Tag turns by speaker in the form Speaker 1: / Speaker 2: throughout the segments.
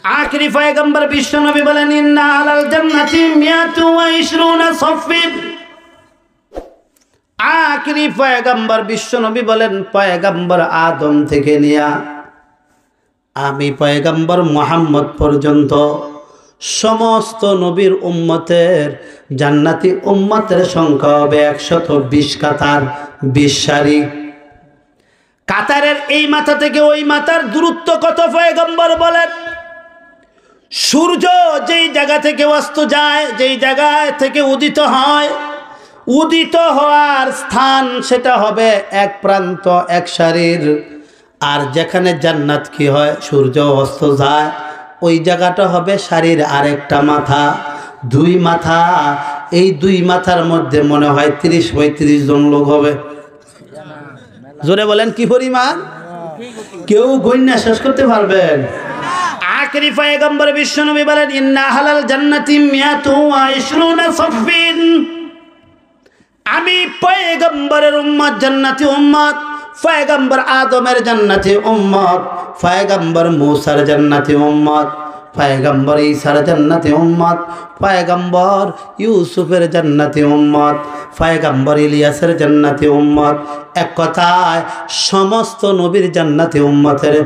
Speaker 1: আখেরি পয়গম্বর বিশ্বনবী বলেন ইন্না আলাল জান্নাতি মিয়াতু ওয়া ইশরুনা সাফফিন। আখেরি পয়গম্বর বিশ্বনবী বলেন পয়গম্বর আদম থেকে নিয়া আমি পয়গম্বর মুহাম্মদ পর্যন্ত সমস্ত নবীর উম্মতের জান্নাতি উম্মতের সংখ্যা হবে 120 কাতার, 20 সারি। কাতারের এই মাথা থেকে ওই মাথার দূরত্ব কত পয়গম্বর বলেন? সূর্য যেই জায়গা থেকে অস্ত যায়, যেই জায়গা থেকে উদিত হয়, উদিত হওয়ার স্থান সেটা হবে এক প্রান্ত, এক সারির। আর যেখানে জান্নাত কি হয়, সূর্য অস্ত যায়, ওই জায়গাটা হবে সারির আরেকটা মাথা, 2 মাথা। এই 2 মাথার মধ্যে মনে হয় 30-35 জন লোক হবে। জোরে বলেন কি পরিমাণ? কেউ গণনা শেষ করতে পারবেন? আখেরি পয়গম্বর বিশ্বনবী বলেন ইন্না হালাল জান্নাতি মিয়াতু ওয়া ইশরুনা সাফফিন। আমি পয়গম্বরের উম্মত জান্নাতি উম্মত, পয়গম্বর আদমের জান্নাতি উম্মত, পয়গম্বর মূসার জান্নাতি উম্মত, পয়গম্বর ঈসার জান্নাতি উম্মত, পয়গম্বর ইউসুফের জান্নাতি উম্মত, পয়গম্বর ইলিয়াসের জান্নাতি উম্মত। এক কথায় সমস্ত নবীর জান্নাতি উম্মতের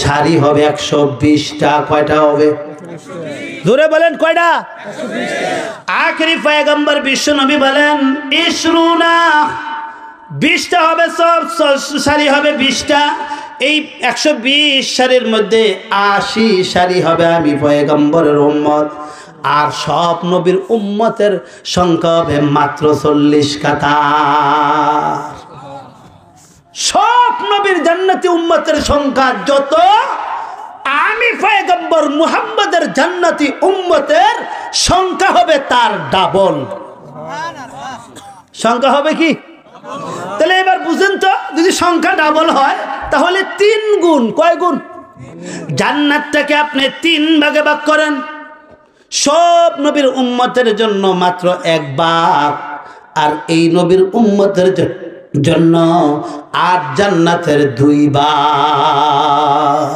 Speaker 1: সারি হবে 120টা। কয়টা হবে? জোরে বলেন কয়টা? আখেরি পয়গম্বর বিশ্বনবী বলেন ইশরুনা, 20টা হবে, সব সারি হবে 20টা। এই 120 সারির মধ্যে 80 সারি হবে আমি পয়গম্বরের উম্মত। আর সব নবীর উম্মতের সংখ্যা হবে মাত্র 40 কাতার। সব নবীর জান্নাতি উম্মতের সংখ্যা যত, আমি পয়গম্বর মুহাম্মদের জান্নাতি উম্মতের সংখ্যা হবে তার ডাবল। সংখ্যা হবে কি? তাহলে এবার বুঝেন তো, যদি সংখ্যা ডাবল হয় তাহলে 3 গুণ। কয় গুণ? জান্নাতটাকে আপনি 3 ভাগে ভাগ করেন। সব নবীর উম্মতের জন্য মাত্র 1 ভাগ, আর এই নবীর উম্মতের জন্য 8 জান্নাতের 2 ভাগ।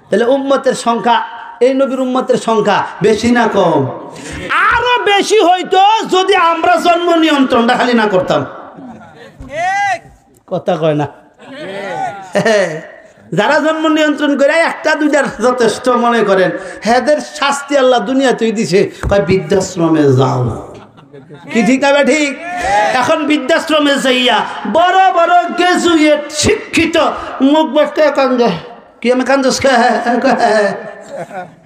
Speaker 1: তাহলে উম্মতের সংখ্যা, এই নবীর উম্মতের সংখ্যা বেশি না কম? আরো বেশি হইতো যদি আমরা জন্ম নিয়ন্ত্রণটা খালি না করতাম। কথা কয় না? যারা জন্ম নিয়ন্ত্রণ করে 1-2টার যথেষ্ট মনে করেন, হেদের শাস্তি আল্লাহ দুনিয়াতেই দিছে, কয় বৃদ্ধাশ্রমে যাও। কি ঠিক না? ঠিক। এখন বৃদ্ধাশ্রমে যাইয়া বড় বড় গ্রাজুয়েট শিক্ষিত মুখ বসতে কান্দে। কি আমি কান্দস?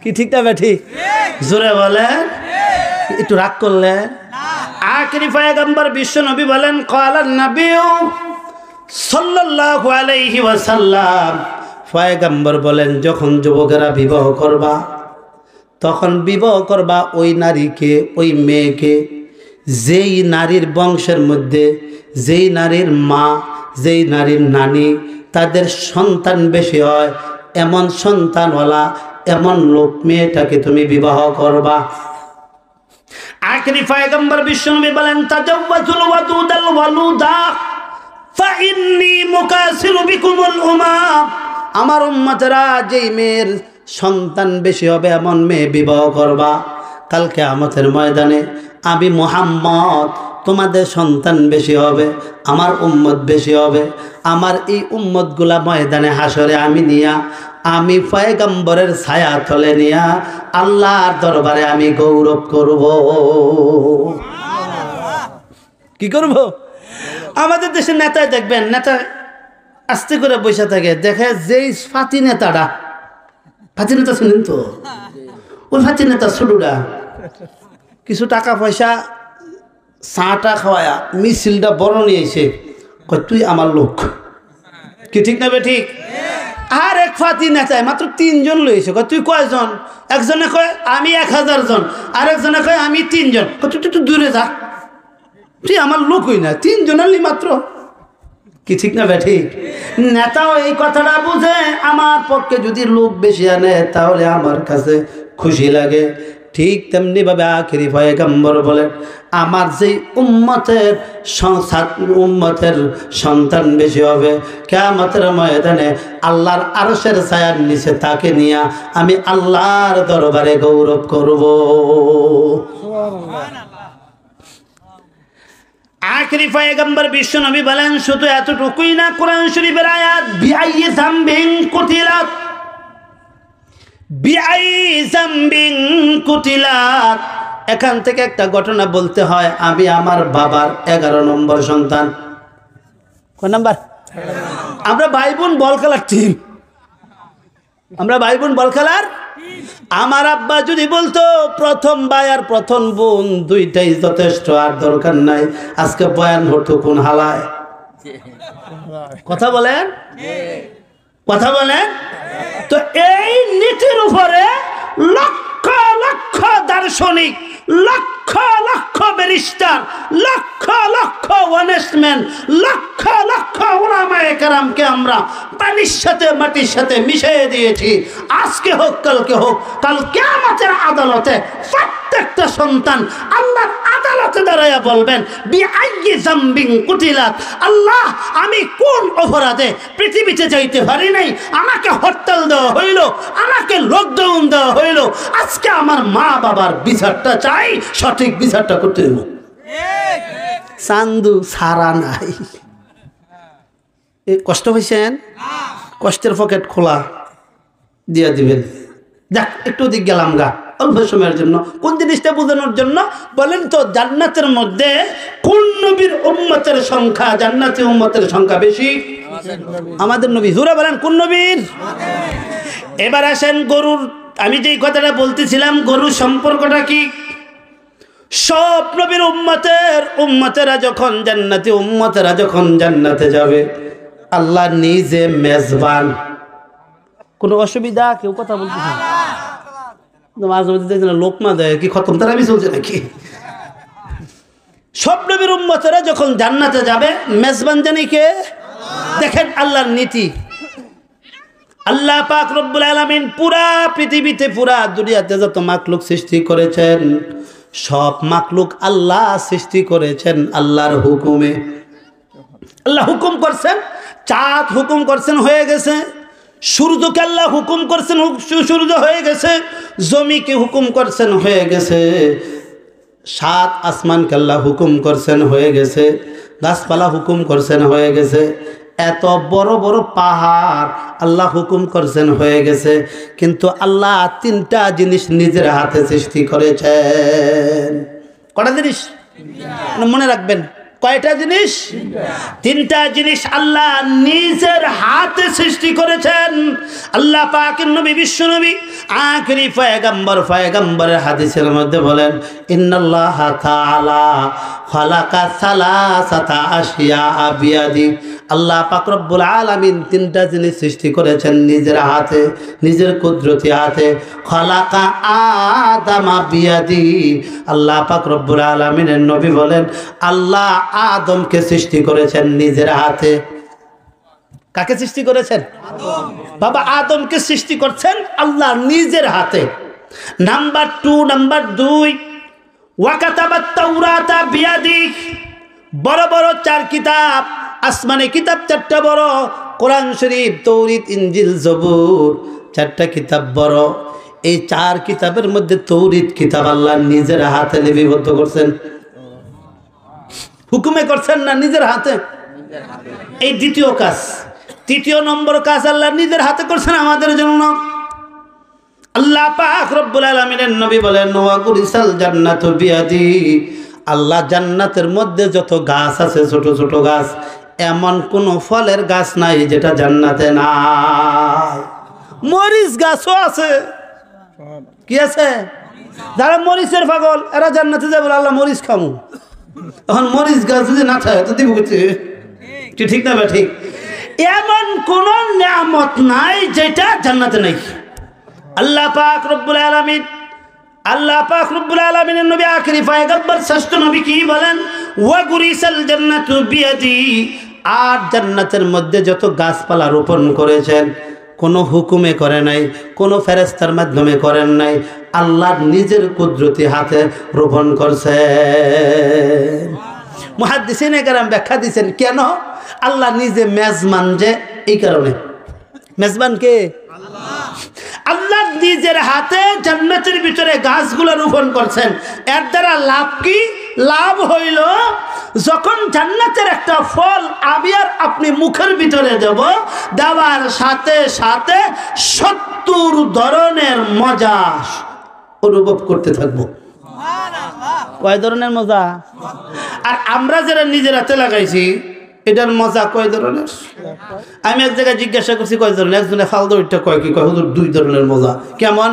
Speaker 1: কি ঠিক না? ঠিক। জোরে বলেন, একটু রাগ করলেন। আখেরি পয়গম্বর বিশ্বনবী বলেন ক্বালান নবিয়্যু সাল্লাল্লাহু আলাইহি ওয়াসাল্লাম, পয়গম্বর বলেন যখন যুবকেরা বিবাহ করবা, তখন বিবাহ করবা ওই নারীকে, ওই মেয়েকে যেই নারীর বংশের মধ্যে, যেই নারীর মা, যেই নারীর নানি, তাদের সন্তান বেশি হয়, এমন সন্তানওয়ালা এমন লোক মেয়েটাকে তুমি বিবাহ করবা। আখেরি পয়গম্বর বিশ্বনবী বলেন তাজাওয়াজুল ওয়াদুদাল ওয়ালুদা ফাইন্নী মুকাসিরু বিকুমুল উমাম। আমার উম্মতেরা যেই মেয়ের সন্তান বেশি হবে এমন মেয়ে বিবাহ করবা, কাল কিয়ামতের ময়দানে আমি মুহাম্মদ, তোমাদের সন্তান বেশি হবে, আমার উম্মত বেশি হবে। আমার এই উম্মতগুলা ময়দানে হাসরে আমি নিয়া, আমি পয়গম্বরের ছায়া তলে নিয়া আল্লাহর দরবারে আমি গৌরব করব। কি করব? আমাদের দেশের নেতায় দেখবেন, নেতা আস্তে করে বসে থাকে, দেখে যেই ফাতি নেতাটা, ফাতি নেতা শুনেন তো, ওই ফাতি নেতা ছোটরা কিছু টাকা পয়সা চাটা খাওয়ায়া মিছিলটা বড় নিয়েছে, কয় তুই আমার লোক। কি ঠিক না? ঠিক। আর এক ফাতি নেতায় মাত্র 3 জন লইছে, কয় তুই কয়জন? একজনে কয় আমি 1000 জন, আর একজনে কয় আমি 3 জন। কয় তুই তুই দূরে যা, তুই আমার লোকই না, 3 জনের মাত্র। কি ঠিক না? ঠিক। নেতাও এই কথাটা বুঝে, আমার পক্ষে যদি লোক বেশি আনে তাহলে আমার কাছে খুশি লাগে। ঠিক তেমনি ভাবে আখেরি পয়গম্বর বলেন, আমার যেই উম্মতের সন্তান বেশি হবে, কিয়ামতের ময়দানে আল্লাহর আরশের ছায়ার নিচে তাকে নিয়ে আমি আল্লাহর দরবারে গৌরব করব। আখেরি পয়গম্বর বিশ্ব নবী বলেন, শুধু এতটুকুই না, কোরআন শরীফের আয়াত বিআইয়ি যামবিন কুতিলাত, বিআইয়ি যামবিন কুতিলাত, এখান থেকে একটা ঘটনা বলতে হয়। আমি আমার বাবার 11 নম্বর সন্তান। কয় নাম্বার? আমরা ভাই বোন বল খেলার টিম, আমরা ভাই বোন বল খেলার। আমার আব্বা যদি বলতো প্রথম ভাই আর প্রথম বোন দুইটাই যথেষ্ট, আর দরকার নাই, আজকে বয়ান হতো কোন হালায়? কথা বলেন, কথা বলেন। তো এই নীতির উপরে লক্ষ লক্ষ দার্শনিক, লক্ষ লক্ষ ব্যারিস্টার, লক্ষ লক্ষ অনেস্টম্যান, লক্ষ লক্ষ উলামায়ে কেরামকে আমরা পানির সাথে মাটির সাথে মিশিয়ে দিয়েছি। আজকে হোক কালকে হোক, কাল কিয়ামতের আদালতে প্রত্যেকটা সন্তান আল্লাহর আদালতে দাঁড়াইয়া বলবেন, বিআইয়ি যামবিন কুতিলাত, আল্লাহ আমি কোন অপরাধে পৃথিবীতে যাইতে পারি নাই, আমাকে হরতাল দেওয়া হইল, আমাকে লকডাউন দেওয়া হইল, আজকে আমার মা বাবার বিচারটা চাই, সঠিক বিচারটা করতে হইব। চান্দু সারা নাই। এই কষ্ট হয়েছেন, কষ্টের পকেট খোলা দিয়া দিবেন। দেখ একটু দিক গেলাম গা অল্প সময়ের জন্য। কোন জিনিসটা বোঝানোর জন্য বলেন তো? জান্নাতের মধ্যে কোন নবীর উম্মতের সংখ্যা, জান্নাতি উম্মতের সংখ্যা বেশি? আমাদের নবী। জোরে বলেন কোন নবীর? এবার আসেন গরুর, আমি যেই কথাটা বলতেছিলাম, গরুর সম্পর্কটা কি? সব নবীর উম্মতেরা যখন জান্নাতি উম্মতেরা যখন জান্নাতে যাবে, আল্লাহ নিজে মেজবান। কোনো অসুবিধা? কেউ কথা বলতেছে মাঝে মধ্যে লোকমা দেয় কি খতম তারা আমি চলছে নাকি? সব নবীর উম্মতেরা যখন জান্নাতে যাবে, মেজবান জানি কে? দেখেন আল্লাহর নীতি। আল্লাহ পাক রব্বুল আলামিন পুরা পৃথিবীতে, পুরা দুনিয়াতে যত মাখলুক সৃষ্টি করেছেন, সব মাখলুক আল্লাহ সৃষ্টি করেছেন আল্লাহর হুকুমে। আল্লাহ হুকুম করছেন, চাঁদ হুকুম করছেন, হয়ে গেছে। সূর্যকে আল্লাহ হুকুম করছেন, সূর্য হয়ে গেছে। জমিকে হুকুম করছেন, হয়ে গেছে। সাত আসমানকে আল্লাহ হুকুম করছেন, হয়ে গেছে। গাছপালা হুকুম করছেন, হয়ে গেছে। এত বড় বড় পাহাড় আল্লাহ হুকুম করছেন, হয়ে গেছে। কিন্তু আল্লাহ 3টা জিনিস নিজের হাতে সৃষ্টি করেছেন। কটা জিনিস মনে রাখবেন? কয়টা জিনিস? 3টা জিনিস আল্লাহ নিজের হাতে সৃষ্টি করেছেন। আল্লাহ পাকের নবী, বিশ্ব নবী, আখেরি পয়গম্বরের হাদিসের মধ্যে বলেন, ইন্নাল্লাহা তাআলা খালাকা সালাসাতা আশিয়া বিয়াদি। আল্লাহ পাক রব্বুল আলামিন 3টা জিনিস সৃষ্টি করেছেন নিজের হাতে, নিজের কুদরতি হাতে। খালাকা আদামা বিয়াদি। আল্লাহ পাক রব্বুল আলামিনের নবী বলেন, আল্লাহ আদমকে সৃষ্টি করেছেন নিজের হাতে। কাকে সৃষ্টি করেছেন? বাবা আদমকে সৃষ্টি করছেন আল্লাহ নিজের হাতে। নাম্বার 2 ওয়াকাতাবাত তাওরাতা বিয়াদি। বড় বড় 4 কিতাব, আসমানে কিতাব 4টা বড়, কোরআন শরীফ, তৌরিত, ইনজিল, জবুর, 4টা কিতাব বড়। এই 4 কিতাবের মধ্যে তৌরিত কিতাব আল্লাহ নিজের হাতে লিপিবদ্ধ করছেন। হুকুমে করছেন না, নিজের হাতে। এই দ্বিতীয় কাজ। 3 নম্বর কাজ আল্লাহ নিজের হাতে করছেন আমাদের জন্য। আল্লাহ পাক রব্বুল আলামিনের নবী বলেন, ওয়া গুরিসাল জান্নাতু বিয়াদি। আল্লাহ জান্নাতের মধ্যে যত গাছ আছে, ছোট ছোট গাছ, এমন কোন ফলের গাছ নাই যেটা জান্নাতে নাই। মরিচ গাছও আছে। কি আছে? যারা মরিচের পাগল এরা জান্নাতে যাবে, আল্লাহ মরিচ খামু। এখন মরিচ গাছ যদি না থাকে তো দিব কি? ঠিক না ভাই? ঠিক। এমন কোন নিয়ামত নাই যেটা জান্নাতে নাই। আল্লাহ পাক রব্বুল আলামিনের নবী, আখেরি পয়গম্বর, শ্রেষ্ঠ নবী কি বলেন? ওয়া গুরিসাল জান্নাতু বিয়াদি। আর জান্নাতের মধ্যে যত গাছপালা রোপণ করেছেন, কোনো হুকুমে করে নাই, কোনো ফেরেশতার মাধ্যমে করেন নাই, আল্লাহ নিজের কুদরতি হাতে রোপণ করছে। মুহাদ্দিসিনে কেরাম ব্যাখ্যা দিয়েছেন কেন আল্লাহ নিজে মেজবান, যে এই কারণে। মেজবান কে? আল্লাহ নিজের হাতে জান্নাতের ভিতরে গাছগুলো রোপণ করছেন। এর দ্বারা লাভ কি? লাভ হইল যখন জান্নাতের একটা ফল আমি আর আপনি মুখের ভিতরে দেব, দেওয়ার সাথে সাথে 70 ধরনের মজা অনুভব করতে থাকবো। কয় ধরনের মজা? আর আমরা যারা নিজের হাতে লাগাইছি এটার মজা কয় ধরনের? আমি এক জায়গায় জিজ্ঞাসা করছি কয় ধরনের, একজনে ফালতু ওইটা কয় কি, কয় হুজুর 2 ধরনের মজা। কেমন?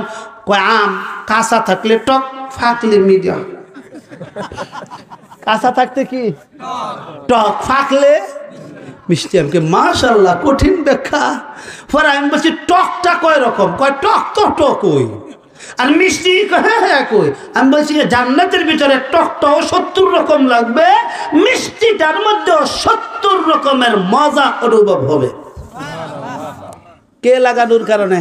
Speaker 1: কয় আম কাঁচা থাকলে টক, ফাকলে মিডিয়াম। কাঁচা থাকতে কি টক, ফাকলে মিষ্টি। আমাকে মাশাআল্লাহ কঠিন ব্যাখ্যা। পরে আমি বলছি টকটা কয় রকম? কয় টক তো টক ওই, আর মিষ্টি হ্যাঁ কই। আমি বলছি জান্নাতের ভিতরে টকটাও 70 রকম লাগবে, মিষ্টিটার মধ্যে 70 রকমের মজা অনুভব হবে। কে লাগানোর কারণে?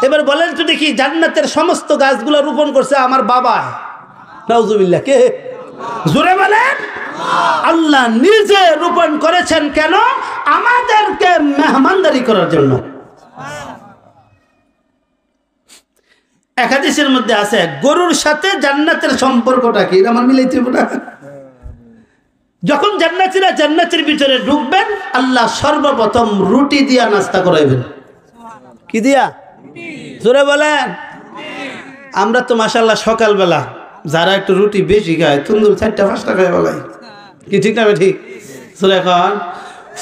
Speaker 1: এবার বলেন তো দেখি, জান্নাতের সমস্ত গাছগুলো রোপণ করছে আমার বাবা, নাউজুবিল্লাহ। কে? জোরে বলেন। আল্লাহ নিজে রোপণ করেছেন। কেন? আমাদেরকে মেহমানদারি করার জন্য। এক হাদিসের মধ্যে আছে গরুর সাথে জান্নাতের সম্পর্কটা কি, আমার মিলাইতে হবে না। যখন জান্নাতীরা জান্নাতের ভিতরে ঢুকবেন, আল্লাহ সর্বপ্রথম রুটি দিয়া নাস্তা করাইবেন। কি দিয়া? জোরে বলেন। আমরা তো মাশাআল্লাহ সকালবেলা যারা একটু রুটি বেশি খায়, তন্দুর 4টা-5টা খায় বলাই, কি ঠিক না? ঠিক। জোরে এখন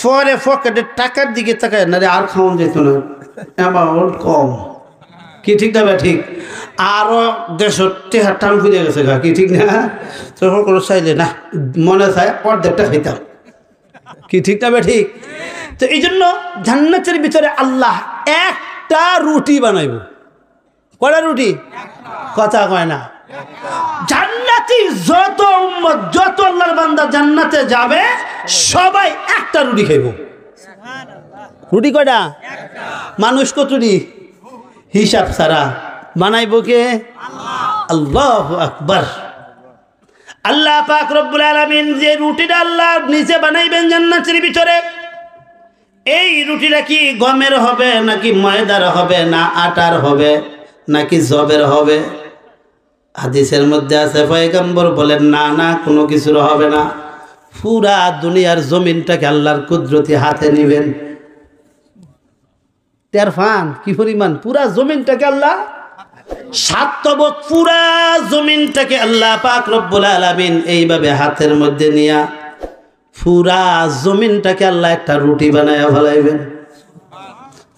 Speaker 1: পরে পকেটে টাকার দিকে তাকায় না রে, আর খাওয়ান যেত না, অ্যামাউন্ট কম, কি ঠিক না? ঠিক। আরো 150 টান ফুটে গেছে গা, কি ঠিক না? তখন কোনো চাইলে না, মনে চায় অর্ধেকটা খাইতাম, কি ঠিক না? ঠিক। তো এই জন্য জান্নাতের ভিতরে আল্লাহ একটা রুটি বানাইব। কয়টা রুটি? কথা কয় না। জান্নাতি যত উম্মত, যত আল্লাহর বান্দা জান্নাতে যাবে, সবাই একটা রুটি খাইব। রুটি কয়টা? মানুষ কতটি? হিসাব ছাড়া বানাইব কে? আল্লাহু আকবার। আল্লাহ পাক রব্বুল আলামিন যে রুটিটা আল্লাহ নিজে বানাইবেন জান্নাতের ভিতরে, এই রুটিটা কি গমের হবে নাকি ময়দার হবে, না আটার হবে নাকি জবের হবে? হাদিসের মধ্যে আছে পয়গম্বর বলেন না না, কোনো কিছুর হবে না। পুরা দুনিয়ার জমিনটাকে আল্লাহর কুদরতি হাতে নিবেন। তেরফান কি পরিমাণ? পুরা জমিনটাকে আল্লাহ সাতবক, পুরা জমিনটাকে আল্লাহ পাক রব্বুল আলামিন এইভাবে হাতের মধ্যে নিয়া পুরা জমিনটাকে আল্লাহ একটা রুটি বানায় ফেলাইবেন।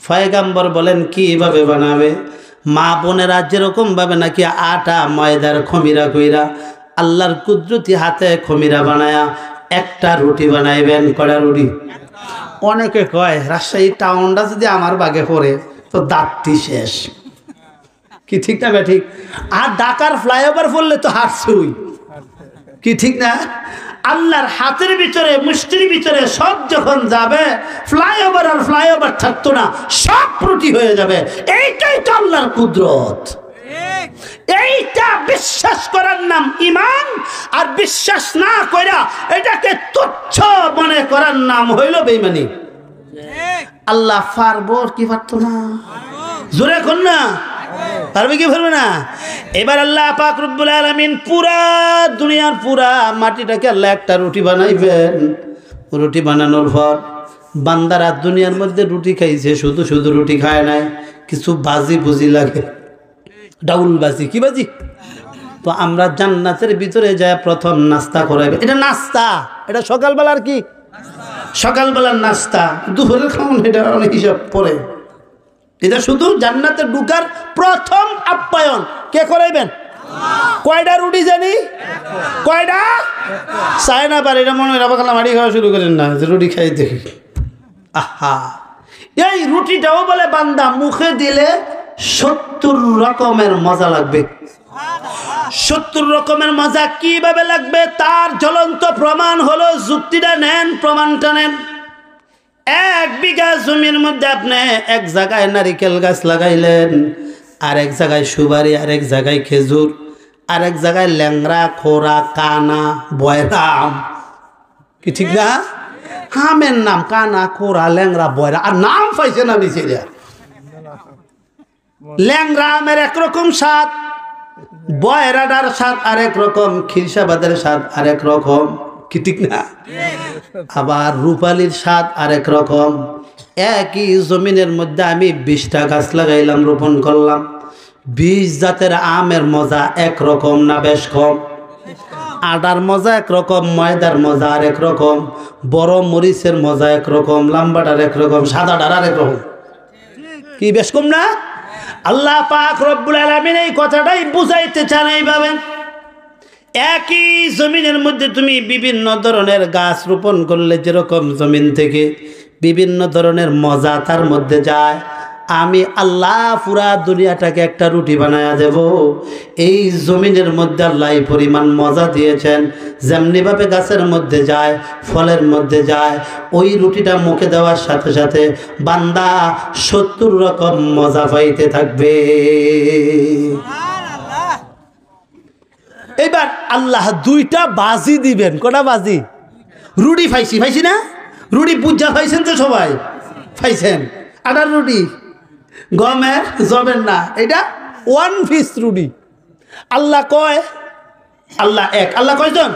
Speaker 1: পয়গম্বর বলেন কিভাবে বানাবে? মা বোনেরা যেরকম ভাবে নাকি আটা ময়দার খমিরা কইরা আল্লাহর কুদরতি হাতে খমিরা বানায়া একটা রুটি বানাইবেন। কয়টা রুটি? অনেকে কয় রাজশাহী টাউনটা যদি আমার বাগে পড়ে তো দাঁতটি শেষ, কি ঠিক না? ঠিক। আর ঢাকার ফ্লাইওভার পড়লে তো হাঁটছুই, কি ঠিক না? আল্লাহর হাতের ভিতরে, মুষ্টির ভিতরে সব যখন যাবে, ফ্লাইওভার আর ফ্লাইওভার থাকতো না, সব রুটি হয়ে যাবে। এইটাই তো আল্লাহর কুদরত। এইটা বিশ্বাস করার নাম ঈমান, আর বিশ্বাস না কইরা এটাকে তুচ্ছ মনে করার নাম হইল বেঈমানি। আল্লাহ পারবো কি পারতো না? জোরে কোন না, পারবে কি পারবে না? এবার আল্লাহ পাক রব্বুল আলামিন পুরা দুনিয়ার পুরা মাটিটাকে আল্লাহ একটা রুটি বানাইবেন। রুটি বানানোর পর বান্দারা দুনিয়ার মধ্যে রুটি খাইছে, শুধু শুধু রুটি খায় নাই, কিছু বাজি বুঝি লাগে, ডাউল বাজি। কি বাজি? তো আমরা জান্নাতের ভিতরে যায় প্রথম নাস্তা করাইবে। এটা নাস্তা, এটা সকালবেলার কি? সকালবেলার নাস্তা। দুপুরের খাওয়ান এটা অনেক হিসাব পরে। এটা শুধু জান্নাতে ঢুকার প্রথম আপ্যায়ন কে করাইবেন? কয়টা রুটি জানি? কয়টা? চায় না পারে, এটা মনে হয় রাবাকালা মাটি খাওয়া শুরু করেন না, যে রুটি খাই দেখি। আহা, এই রুটিটাও বলে বান্দা মুখে দিলে 70 রকমের মজা লাগবে। 70 রকমের মজা কিভাবে লাগবে তার জ্বলন্ত প্রমাণ হলো, যুক্তিটা নেন, প্রমাণটা নেন। 1 বিঘা জমির মধ্যে আপনি এক জায়গায় নারিকেল গাছ লাগাইলেন, আরেক জায়গায় সুপারি, আরেক জায়গায় খেজুর, আরেক জায়গায় ল্যাংড়া, খোরা, কানা, বয়রা আম। কি ঠিক না? আমের নাম কানা, খোরা, ল্যাংড়া, বয়রা, আর নাম পাইছে না নিচে। ল্যাংড়া আমের একরকম স্বাদ, বয়রাডার স্বাদ আরেক রকম, খিরসাবাদের স্বাদ আরেক রকম। কি ঠিক না? আবার রূপালির স্বাদ আরেক রকম। একই জমিনের মধ্যে আমি 20টা গাছ লাগাইলাম, রোপণ করলাম। 20 জাতের আমের মজা একরকম না বেশ কম? আটার মজা একরকম, ময়দার মজা আরেক রকম, বড় মরিচের মজা একরকম, লাম্বাটার একরকম, সাদাটার আরেক রকম। কি বেশ কম না? আল্লাহ পাক রব্বুল আলামিন এই কথাটাই বুঝাইতে চান এইভাবে। একই জমিনের মধ্যে তুমি বিভিন্ন ধরনের গাছ রোপণ করলে যেরকম জমিন থেকে বিভিন্ন ধরনের মজা তার মধ্যে যায়, আমি আল্লাহ পুরা দুনিয়াটাকে একটা রুটি বানায়া দেব। এই জমিনের মধ্যে আল্লাহ এই পরিমাণ মজা দিয়েছেন, যেমনিভাবে গাছের মধ্যে যায়, ফলের মধ্যে যায়, ওই রুটিটা মুখে দেওয়ার সাথে সাথে বান্দা 70 রকম মজা পাইতে থাকবে। এবার আল্লাহ 2টা বাজি দিবেন। কটা বাজি? রুটি পাইছি না? রুটি পূজা পাইছেন তো সবাই? পাইছেন? আটার রুটি, গমের, জবের না, এটা 1 পিস রুটি। আল্লাহ কয়, আল্লাহ এক। আল্লাহ কয়জন?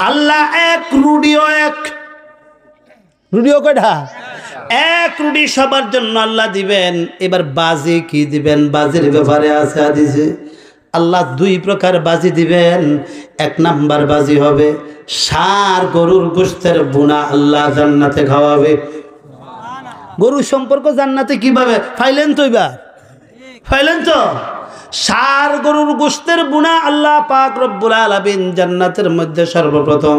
Speaker 1: আল্লাহ এক, রুটিও এক। রুটিও কয়টা? এক রুটি সবার জন্য আল্লাহ দিবেন। এবার বাজি কি দিবেন? বাজির ব্যাপারে আছে হাদিসে আল্লাহ 2 প্রকার বাজি দিবেন। 1 নাম্বার বাজি হবে ষাঁড় গরুর গোশতের বুনা আল্লাহ জান্নাতে খাওয়াবে। গরুর সম্পর্ক জান্নাতে কিভাবে ফাইলেন তো? এবার ফাইলেন তো? ষাঁড় গরুর গোশতের বুনা আল্লাহ পাক রব্বুল আলামিন জান্নাতের মধ্যে সর্বপ্রথম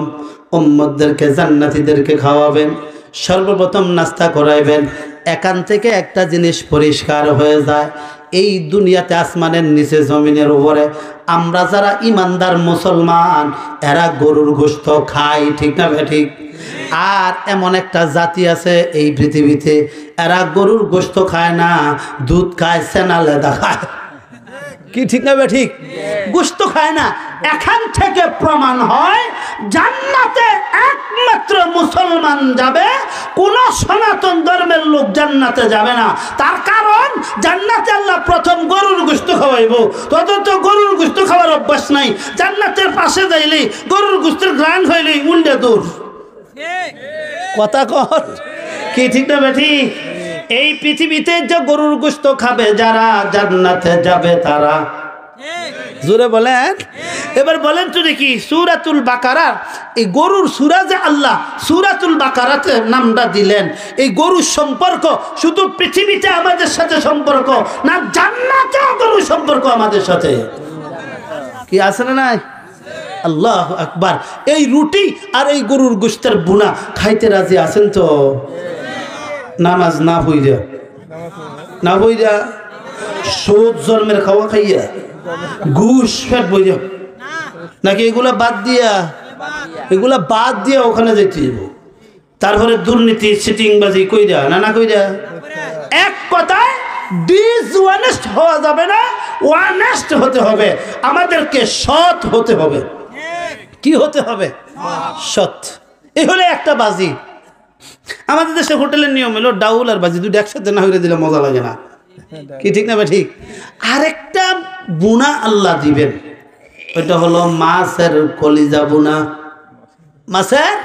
Speaker 1: উম্মতদেরকে, জান্নাতীদেরকে খাওয়াবেন। সর্বপ্রথম নাস্তা করাইবেন। এখান থেকে একটা জিনিস পরিষ্কার হয়ে যায়, এই দুনিয়াতে আসমানের নিচে জমিনের উপরে আমরা যারা ইমানদার মুসলমান, এরা গরুর গোশত খাই, ঠিক না ঠিক? আর এমন একটা জাতি আছে এই পৃথিবীতে, এরা গরুর গোশত খায় না, দুধ খায়, সেনালেদা খায়। কি ঠিক না ঠিক? গোশত খায় না। এখান থেকে প্রমাণ হয় জান্নাতে একমাত্র মুসলমান যাবে, কোন সনাতন ধর্মের লোক জান্নাতে যাবে না। তার কারণ জান্নাতে আল্লাহ প্রথম গরুর গোশত খাওয়াইব। তত গরুর গোশত খাওয়ার অভ্যাস নাই। জান্নাতের পাশে যাইলেই গরুর গোশতের গ্রান হইলেই উল্টে দূর। কথা কর কি ঠিক না ঠিক? এই পৃথিবীতে যে গরুর গোশত খাবে যারা, জান্নাতে যাবে তারা। জোরে বলেন। এবার বলেন তো দেখি, সূরাতুল বাকারা, এই গরুর সূরা যে আল্লাহ সূরাতুল বাকারাতে নামটা দিলেন, এই গরুর সম্পর্ক শুধু পৃথিবীতে আমাদের সাথে সম্পর্ক না, জান্নাতেও গরুর সম্পর্ক আমাদের সাথে। কি আছে না নাই? আল্লাহু আকবার। এই রুটি আর এই গরুর গোশতের বুনা খাইতে রাজি আছেন তো? নামাজ না হইয়া, না হইয়া, সুদ জন্মের খাওয়া খাইয়া, ঘুষ ফেট বইয়া, নাকি এগুলা বাদ দিয়া, এগুলা বাদ দিয়া ওখানে যেতে হইব। তারপরে দুর্নীতি, সিটিংবাজি কইরা, না কইরা। এক কথায় ডিসঅনেস্ট হওয়া যাবে না, অনেস্ট হতে হবে। আমাদেরকে সৎ হতে হবে। কি হতে হবে? সৎ। এই হলে একটা বাজি। আমাদের দেশে হোটেলের নিয়ম হলো ডাউল আর বাজি 2টা একসাথে না হইলে দিলে মজা লাগে না। কি ঠিক না ঠিক? আরেকটা বুনা আল্লাহ দিবেন, ওইটা হলো মাছের কলিজা বুনা। মাছের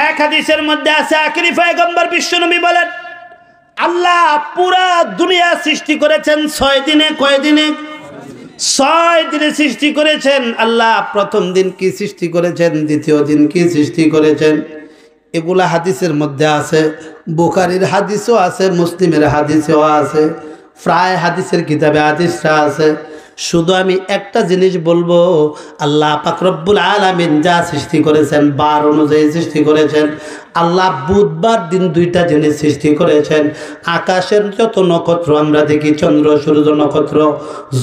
Speaker 1: এক হাদিসের মধ্যে আছে, আখিরি পয়গম্বর বিশ্বনবী বলেন, আল্লাহ পুরা দুনিয়া সৃষ্টি করেছেন 6 দিনে। কয় দিনে? 6 দিনে সৃষ্টি করেছেন। আল্লাহ প্রথম দিন কি সৃষ্টি করেছেন, দ্বিতীয় দিন কি সৃষ্টি করেছেন, এগুলা হাদিসের মধ্যে আছে। বুখারীর হাদিসও আছে, মুসলিমের হাদিসও আছে, প্রায় হাদিসের কিতাবে হাদিসটা আছে। শুধু আমি একটা জিনিস বলবো, আল্লাহ পাক রব্বুল আলামিন যা সৃষ্টি করেছেন বার অনুযায়ী সৃষ্টি করেছেন। আল্লাহ বুধবার দিন দুইটা জিনিস সৃষ্টি করেছেন। আকাশের যত নক্ষত্র আমরা দেখি, চন্দ্র সূর্য নক্ষত্র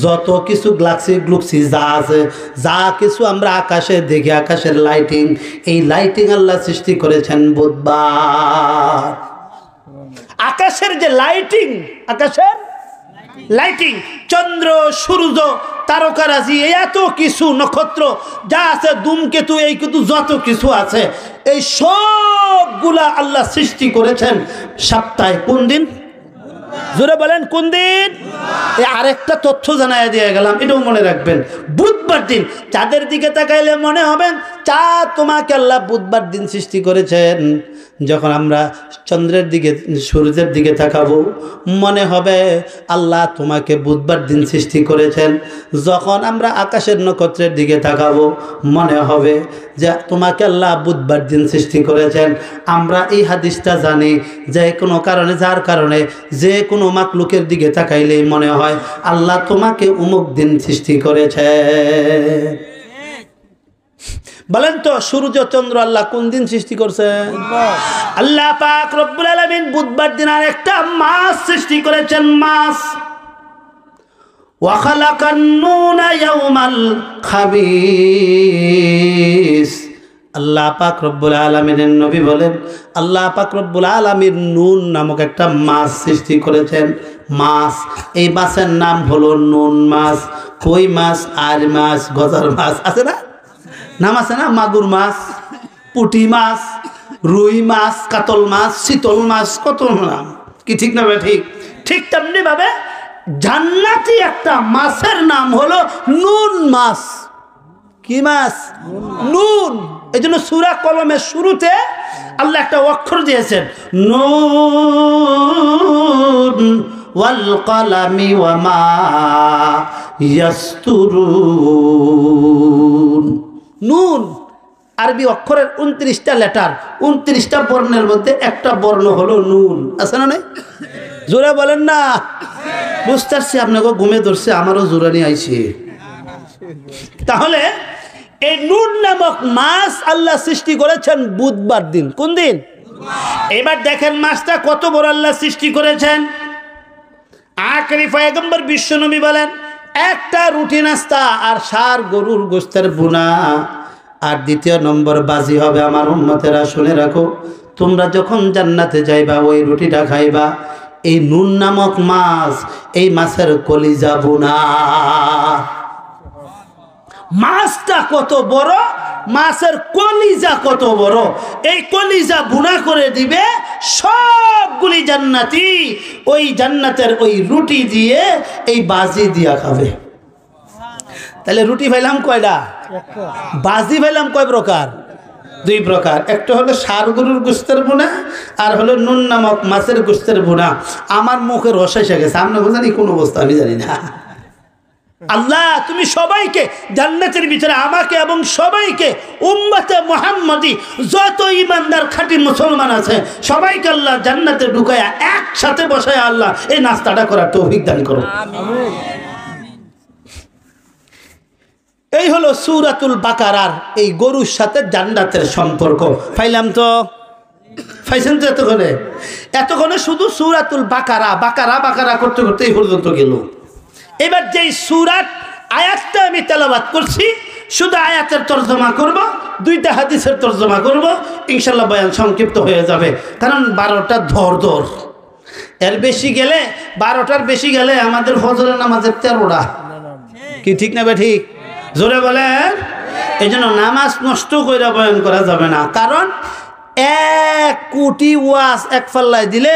Speaker 1: যত কিছু গ্যালাক্সি গ্লুক্সি যা আছে, যা কিছু আমরা আকাশে দেখি, আকাশের লাইটিং, এই লাইটিং আল্লাহ সৃষ্টি করেছেন বুধবার। আকাশের যে লাইটিং, আকাশের লাইটিং, চন্দ্র সূর্য তারকারাজি এত কিছু নক্ষত্র যা আছে, ধূমকেতু, এই কিন্তু যত কিছু আছে, এই সবগুলা আল্লাহ সৃষ্টি করেছেন সপ্তাহে কোন দিন? জোরে বলেন কোন দিন? আরেকটা তথ্য জানাই দিয়ে গেলাম, এটাও মনে রাখবেন, বুধবার দিন। চাঁদের দিকে তাকাইলে মনে হবে চাঁদ তোমাকে আল্লাহ বুধবার দিন সৃষ্টি করেছেন। যখন আমরা চন্দ্রের দিকে সূর্যের দিকে তাকাবো মনে হবে আল্লাহ তোমাকে বুধবার দিন সৃষ্টি করেছেন। যখন আমরা আকাশের নক্ষত্রের দিকে তাকাবো মনে হবে যে তোমাকে আল্লাহ বুধবার দিন সৃষ্টি করেছেন। আমরা এই হাদিসটা জানি যে কোনো কারণে, যার কারণে যে কোনো মাকলুকের দিকে তাকাইলেই মনে হয় আল্লাহ তোমাকে অমুক দিন সৃষ্টি করেছে। বলেন তো সূর্য চন্দ্র আল্লাহ কোন দিন সৃষ্টি করছে? আল্লাহ পাক রব্বুল আলামিন বুধবার দিন আর একটা মাস সৃষ্টি করেছেন, মাস। ওয়া খালাকান নুনা ইয়াউমাল খামিস। আল্লাহ পাক রব্বুল আলামিনের নবী বলেন আল্লাহ পাক রব্বুল আলামিন নুন নামক একটা মাছ সৃষ্টি করেছেন, মাছ। এই মাছের নাম হলো নুন মাছ। কই মাছ, আর মাছ, গজার মাছ আছে না, নাম আছে না, মাগুর মাছ, পুঁটি মাছ, রুই মাছ, কাতল মাছ, শীতল মাছ, কত নাম, কি ঠিক না? ঠিক ঠিক তেমনি ভাবে জান্নাতি একটা মাছের নাম হলো নুন মাছ। কি মাছ? নুন। এই জন্য সূরা কলমের শুরুতে আল্লাহ একটা অক্ষর দিয়েছেন, নুন ওয়াল কলামি ওয়া মা ইয়াসতুরুন। নুন আরবি অক্ষরের 29টা লেটার, 29টা বর্ণের মধ্যে একটা বর্ণ হলো নুন। আছে না নাই? জোরে বলেন না। বুঝতে পারছি আপনাকে ঘুমে ধরছে, আমারও জোরানি আইছে। তাহলে এই নুন নামক মাছ আল্লাহ সৃষ্টি করেছেন বুধবার দিন। কোন দিন? এবার দেখেন মাছটা কত বড় আল্লাহ সৃষ্টি করেছেন। আখেরি পয়গম্বর বিশ্বনবী বলেন একটা রুটি নাস্তা আর 4 গরুর গোশতের বুনা। আর দ্বিতীয় নম্বর বাজি হবে আমার উম্মতেরা, শুনে রাখো, তোমরা যখন জান্নাতে যাইবা ওই রুটিটা খাইবা, এই নুন নামক মাছ, এই মাছের কলিজা বুনা। মাছটা কত বড়, মাছের কলিজা কত বড়, এই কলিজা বুনা করে দিবে সবগুলি জান্নাতি। ওই জান্নাতের ওই রুটি দিয়ে এই বাজি দিয়া খাবে। তাহলে রুটি পাইলাম কয়টা? বাজি পাইলাম কয় প্রকার? 2 প্রকার। একটা হলো ষাঁড় গরুর গোশতের বোনা, আর হলো নুন নামক মাছের গোশতের বোনা। আমার মুখে রস এসে গেছে, আপনি বোঝেন কোন অবস্থা আমি জানি না। আল্লাহ তুমি সবাইকে জান্নাতের ভিতরে, আমাকে এবং সবাইকে উম্মতে মুহাম্মাদি যত ইমানদার খাঁটি মুসলমান আছে সবাইকে আল্লাহ জান্নাতে ঢুকায়া একসাথে বসায় আল্লাহ এই নাস্তাটা করার তৌফিক দান করো। এই হলো সূরাতুল বাকারার এই গরুর সাথে জান্নাতের সম্পর্ক। পাইলাম তো? পাইছেন তো? এতক্ষণে শুধু সূরাতুল বাকারা বাকারা বাকারা করতে করতে এই পর্যন্ত গেল। এবার যেই সূরাত আয়াতটা আমি তেলাওয়াত করছি, শুধু আয়াতের তর্জমা করব, 2টা হাদিসের তর্জমা করব, ইনশাআল্লাহ বয়ান সংক্ষিপ্ত হয়ে যাবে। কারণ 12টা ধর এর বেশি গেলে, 12টার বেশি গেলে আমাদের ফজরের নামাজের 13টা। কি ঠিক না? ঠিক জোরে বলেন। এই জন্য নামাজ নষ্ট করে বয়ান করা যাবে না। কারণ 1 কোটি ওয়াজ এক পাল্লায় দিলে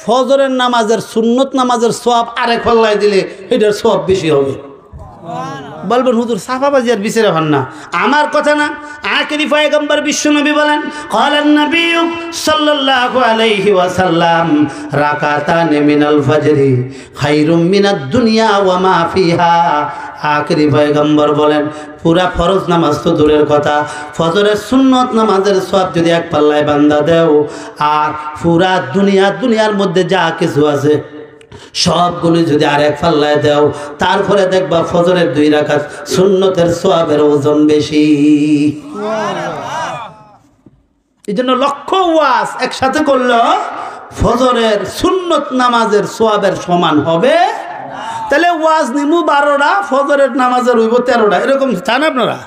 Speaker 1: ফজরের নামাজের সুন্নত নামাজের সওয়াব আরেক পাল্লায় দিলে এটার সওয়াব বেশি হবে। বলবেন হুজুর সাফাবাজি আর বিচারে হন না, আমার কথা না। আখেরি পয়গম্বর বিশ্বনবী বলেন ক্বালান নবী সাল্লাল্লাহু আলাইহি ওয়াসাল্লাম রাকাতান মিনাল ফজরি খায়রুম মিনাদ দুনিয়া ওয়া মা ফিহা। আখেরি পয়গম্বর বলেন পুরা ফরজ নামাজ তো দূরের কথা, ফজরের সুন্নত নামাজের সওয়াব যদি এক পাল্লায় বান্দা দেও, আর পুরা দুনিয়ার মধ্যে যা কিছু আছে সবগুলো যদি আরেক পাল্লায় দাও, তারপরে দেখবা ফজরের 2 রাকাত সুন্নতের সওয়াবের ওজন বেশি। এই জন্য লক্ষ্য ওয়াজ একসাথে করলে ফজরের সুন্নত নামাজের সওয়াবের সমান হবে। তাহলে ওয়াজ নিমু 12টা, ফজরের নামাজের হইব 13টা, এরকম চান আপনারা?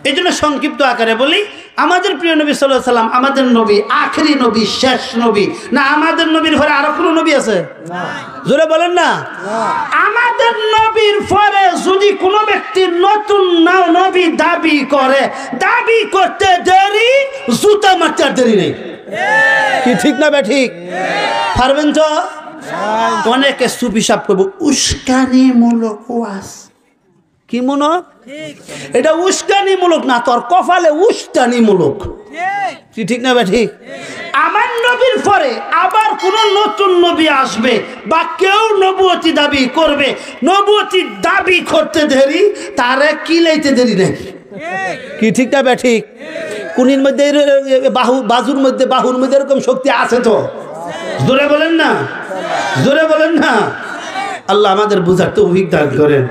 Speaker 1: এই জন্য সংক্ষিপ্ত আকারে বলি, আমাদের প্রিয় নবী সাল্লাল্লাহু আলাইহি সাল্লাম আমাদের নবী, আখেরি নবী, শেষ নবী না? আমাদের নবীর পরে আরো কোনো নবী আছে? জোরে বলেন না। আমাদের নবীর পরে যদি কোনো ব্যক্তি নতুন নবী দাবি করে, দাবি করতে দেরি, জুতা মারতে আর দেরি নেই। কি ঠিক না ঠিক? পারবেন তো? অনেকে সুফি সাহেব করবো উস্কানিমূলক ওয়াজ। কি মনে? এটা উস্কানিমূলক না, তোর কপালে উস্কানিমূলক। কি ঠিক না ঠিক? আমার নবীর পরে আবার কোন নতুন নবী আসবে বা কেউ নবুয়তি দাবি করবে, নবুয়তি দাবি করতে দেরি, তারে কিলাইতে দেরি নেই। কি ঠিক না ঠিক? কুনির মধ্যে বাজুর মধ্যে, বাহুর মধ্যে এরকম শক্তি আছে তো? জোরে বলেন না, জোরে বলেন না। আল্লাহ আমাদের বুঝার তৌফিক দান করেন।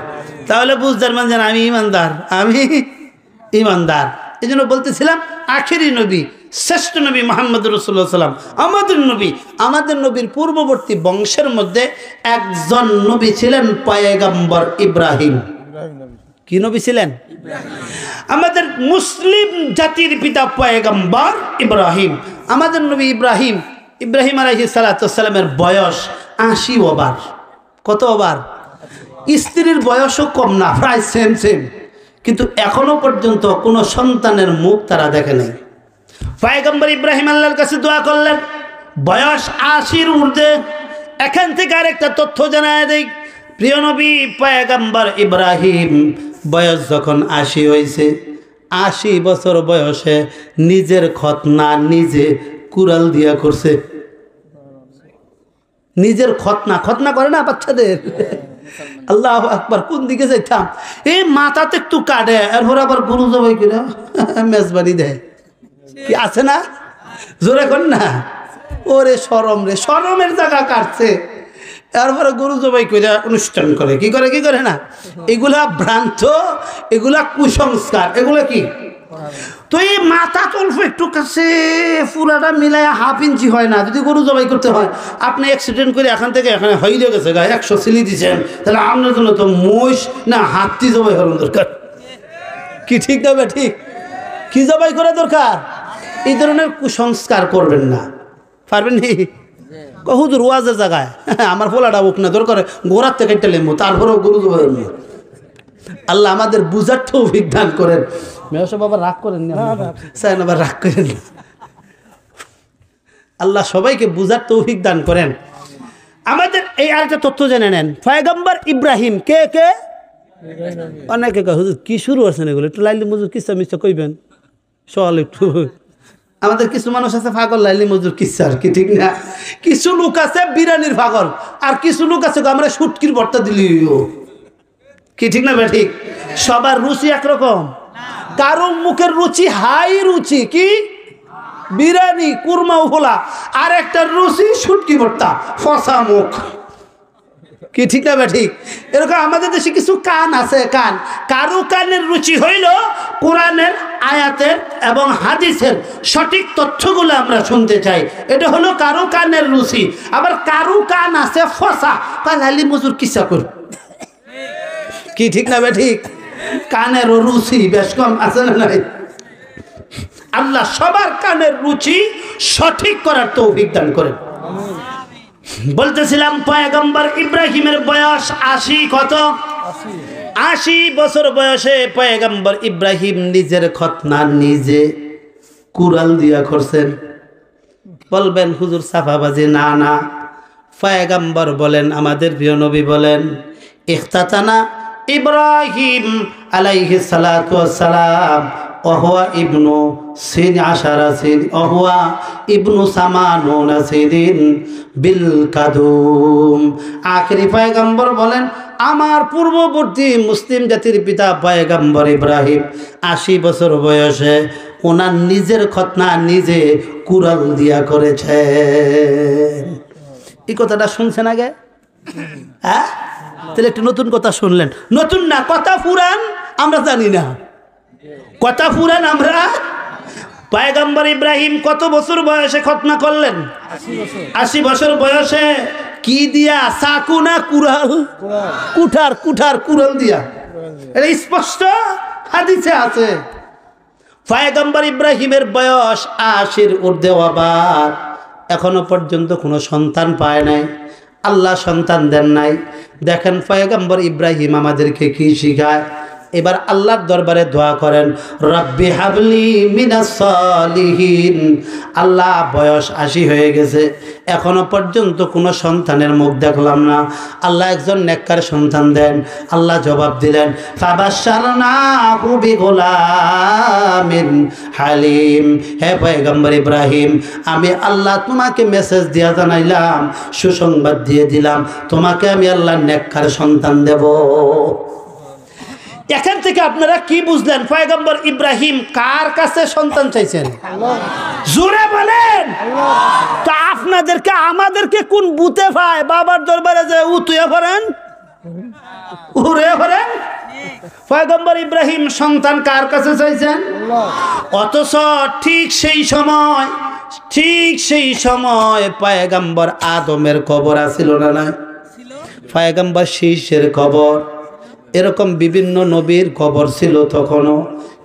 Speaker 1: তাহলে বুঝদার মানে আমি ইমানদার, আমি ইমানদার। এই জন্য বলতেছিলাম আখেরি নবী, শ্রেষ্ঠ নবী মুহাম্মদ রাসূলুল্লাহ সাল্লাম আমাদের নবী। আমাদের নবীর পূর্ববর্তী বংশের মধ্যে একজন নবী ছিলেন পয়গম্বর ইব্রাহিম। কি নবী ছিলেন? আমাদের মুসলিম জাতির পিতা পয়গম্বর ইব্রাহিম। আমাদের নবী ইব্রাহিম আলাইহিস সালাতু ওয়াস সালামের বয়স 80 ওভার। কত ওভার? স্ত্রীর বয়সও কম না, প্রায় সেম। কিন্তু এখনো পর্যন্ত কোনো সন্তানের মুখ তারা দেখে নাই। পয়গম্বর ইব্রাহিম আল্লাহর কাছে দোয়া করলেন, বয়স 80-র ঊর্ধ্বে। এখান থেকে আরেকটা তথ্য জানায় দেই, প্রিয় নবী পয়গম্বর ইব্রাহিম বয়স যখন 80 হয়েছে, 80 বছর বয়সে নিজের খতনা নিজে কুড়াল দিয়া করছে। নিজের খতনা করে না বাচ্চাদের? আল্লাহু আকবার। কোন দিকে যাইতাম, এই মাথাতে একটু কাটে, এরপর আবার গরু জবাই করে মেজবানি দেয়। কি আছে না? জোরে কর না। ওরে শরম রে, শরমের জায়গা কাটছে, এরপরে গরু জবাই করে অনুষ্ঠান করে। কি করে না? এগুলা ভ্রান্ত, এগুলা কুসংস্কার, এগুলা কি? তো এই মাথা অল্প একটু কাছে পুরাটা মিলায় 1/2 ইঞ্চি হয় না। যদি গরু জবাই করতে হয়, আপনি অ্যাক্সিডেন্ট করে এখান থেকে এখানে হয়ে গেছে গায়ে 100 সিলি দিচ্ছেন, তাহলে আপনার জন্য তো মহিষ না হাতি জবাই করার দরকার। কি ঠিক না ঠিক? কি জবাই করা দরকার? এই ধরনের কুসংস্কার করবেন না। পারবেন নি? হুজুর ওয়াজের জায়গায় আমার ফোলাটা উঠ না, দরকার গোড়ার থেকে একটা লেমু, তারপরেও গরু জবাই। আল্লাহ আমাদের বুঝার তৌফিক দান করেন। মেয়সব আবার রাগ করেন না, আবার রাগ করেন না। আল্লাহ সবাইকে বুঝার তৌফিক দান করেন। আমাদের এই আরেকটা তথ্য জেনে নেন, পয়গম্বর ইব্রাহিম কে? অনেকে হুজুর কি শুরু করছেন এগুলো, একটু লাইলি মজুর কিচ্ছা মিচ্ছা কইবেন সল একটু। আমাদের কিছু মানুষ আছে পাগল লাইলি মজুর কিচ্ছা, আর কি ঠিক না? কিছু লোক আছে বিরিয়ানির পাগল, আর কিছু লোক আছে আমরা শুটকির ভর্তা দিলি। কি ঠিক না ঠিক? সবার রুচি একরকম। কারো মুখের রুচি হাই রুচি কি বিরিয়ানি কুরমা ফোলা, আর একটা রুচি শুটকি ভর্তা ফসা মুখ। কি ঠিক না ঠিক? এরকম আমাদের দেশে কিছু কান আছে, কারো কানের রুচি হইল কোরআনের আয়াতের এবং হাদিসের সঠিক তথ্যগুলো আমরা শুনতে চাই, এটা হলো কারো কানের রুচি। আবার কারো কান আছে ফসা, লালি মজুর কিসা কর। কি ঠিক না ঠিক? কানের রুচি বেশ কম আছে না নাই? আল্লাহ সবার কানের রুচি সঠিক করার তৌফিক দান করেন। বলতেছিলাম পয়গম্বর ইব্রাহিমের বয়স 80। কত? 80 বছর বয়সে পয়গম্বর ইব্রাহিম নিজের খতনা নিজে কুড়াল দিয়া করছেন। বলবেন হুজুর সাফাবাজি? না, পয়গম্বর বলেন, আমাদের প্রিয় নবী বলেন, ইখতাতানা ইব্রাহিম আলাইহিস সালাতু ওয়াস সালাম ওহুয়া ইবনু সিন আশারা সিন ওহুয়া ইবনু সামানুনা সিদিন বিল কাদুম। আখেরি পয়গম্বর বলেন, আমার পূর্ববর্তী মুসলিম জাতির পিতা পয়গম্বর ইব্রাহিম 80 বছর বয়সে ওনার নিজের খতনা নিজে কুড়াল দিয়া করেছেন। এই কথাটা শুনছেন আগে? হ্যাঁ, তাহলে একটু নতুন কথা শুনলেন। নতুন না, কথা পুরান, আমরা জানি না, কথা পুরান আমরা। পয়গম্বর ইব্রাহিম কত বছর বয়সে খতনা করলেন? 80 বছর বয়সে। কি দিয়া? চাকু না কুড়াল? কুঠার কুড়াল দিয়া। এটা স্পষ্ট হাদিসে আছে। পয়গম্বর ইব্রাহিমের বয়স 80-র ঊর্ধ্বে, আবার এখনো পর্যন্ত কোনো সন্তান পায় নাই, আল্লাহ সন্তান দেন নাই। দেখেন পয়গম্বর ইব্রাহিম আমাদেরকে কি শিখায়। এবার আল্লাহর দরবারে দোয়া করেন, রব্বি হাবলি মিনাস সালিহিন। আল্লাহ, বয়স 80 হয়ে গেছে, এখনো পর্যন্ত কোনো সন্তানের মুখ দেখলাম না, আল্লাহ একজন নেককার সন্তান দেন। আল্লাহ জবাব দিলেন, ফাবাশশারনাহু বিগুলামিন হালিম। হে পয়গম্বর ইব্রাহিম, আমি আল্লাহ তোমাকে মেসেজ দিয়া জানাইলাম, সুসংবাদ দিয়ে দিলাম, তোমাকে আমি আল্লাহ নেককার সন্তান দেব। এখান থেকে আপনারা কি বুঝলেন? পয়গম্বর ইব্রাহিম কার কাছে সন্তান চাইছেন? জোরে বলেন। তো আপনাদেরকে আমাদেরকে কোন বুতে পায় বাবার দরবারে যে উতুয়ে পড়েন, উড়ে পড়েন? পয়গম্বর ইব্রাহিম সন্তান কার কাছে চাইছেন? অথচ ঠিক সেই সময় পয়গম্বর আদমের কবর আছিল না? না, পয়গম্বর শীষের কবর, এরকম বিভিন্ন নবীর কবর ছিল তখনও।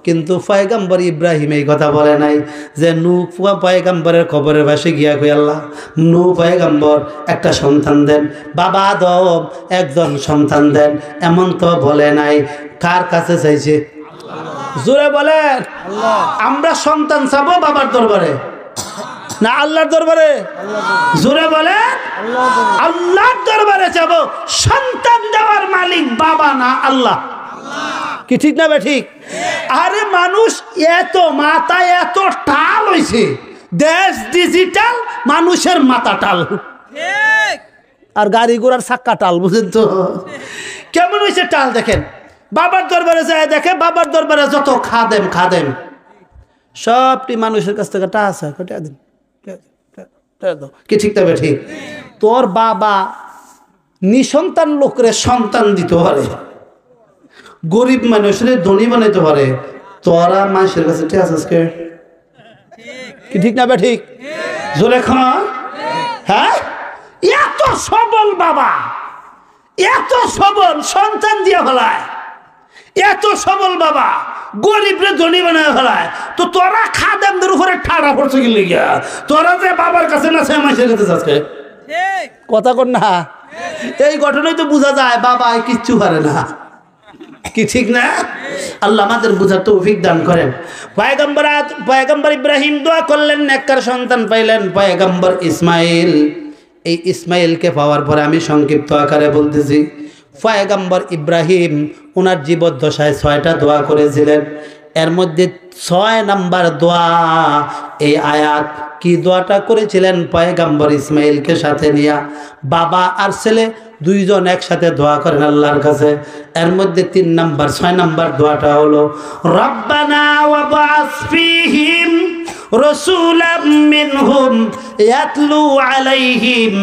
Speaker 1: কিন্তু পয়গম্বর ইব্রাহিম এই কথা বলে নাই যে নূহ পয়গম্বরের কবরের পাশে গিয়া কই, আল্লাহ নূহ পয়গম্বর একটা সন্তান দেন, বাবা আদম একজন সন্তান দেন, এমন তো বলে নাই। কার কাছে চাইছে? জোরে বলেন। আমরা সন্তান চাবো বাবার দরবারে না আল্লাহর দরবারে? জোরে বলেন। আল্লাহর দরবারে যাব। সন্তান দেওয়ার মালিক বাবা না আল্লাহ। কি ঠিক না বে ঠিক? আরে মানুষ এত মাথায় এত টাল হইছে, দেশ ডিজিটাল, মানুষের মাথা টাল, আর গাড়ি ঘোড়ার চাক্কা টাল, বুঝেন তো কেমন হয়েছে টাল? দেখেন বাবার দরবারে যায়, দেখে বাবার দরবারে যত খাদেম সবটি মানুষের কাছ থেকে টাকা আছে, দিন। কি ঠিক তবে ঠিক? তোর বাবা নিঃসন্তান লোকের সন্তান দিতে পারে, গরিব মানুষের ধনী বানাইতে পারে, তোরা মানুষের কাছে ঠিক আছে? কি ঠিক না বে ঠিক? জোরে খান। হ্যাঁ, এত সবল বাবা, এত সবল সন্তান দিয়ে ফেলায়, এত সবল বাবা গরিবরে ধনী বানায় ফেলায়, তো তোরা খাদেমদের উপরে ঠাড়া পড়ছে কি লিগা? তোরা যে বাবার কাছে না মাসের কাছে যাচ্ছে, কথা কর না? এই ঘটনায় তো বোঝা যায় বাবা কিচ্ছু পারে না। কি ঠিক না? আল্লাহ আমাদের বুঝার তৌফিক দান করেন। পয়গম্বর ইব্রাহিম দোয়া করলেন, নেককার সন্তান পাইলেন পয়গম্বর ইসমাইল। এই ইসমাইলকে পাওয়ার পরে আমি সংক্ষিপ্ত আকারে বলতেছি, পয়গম্বর ইব্রাহিম ওনার জীবদ্দশায় 6টা দোয়া করেছিলেন। এর মধ্যে 6 নাম্বার দোয়া এই আয়াত। কি দোয়াটা করেছিলেন? পয়গম্বর ইসমাইলকে সাথে নিয়া বাবা আর ছেলে দুইজন একসাথে দোয়া করেন আল্লাহর কাছে। এর মধ্যে 6 নাম্বার দোয়াটা হলো, রব্বানা ওয়াবআস ফীহিম রাসূলাম মিনহুম ইয়াতলু আলাইহিম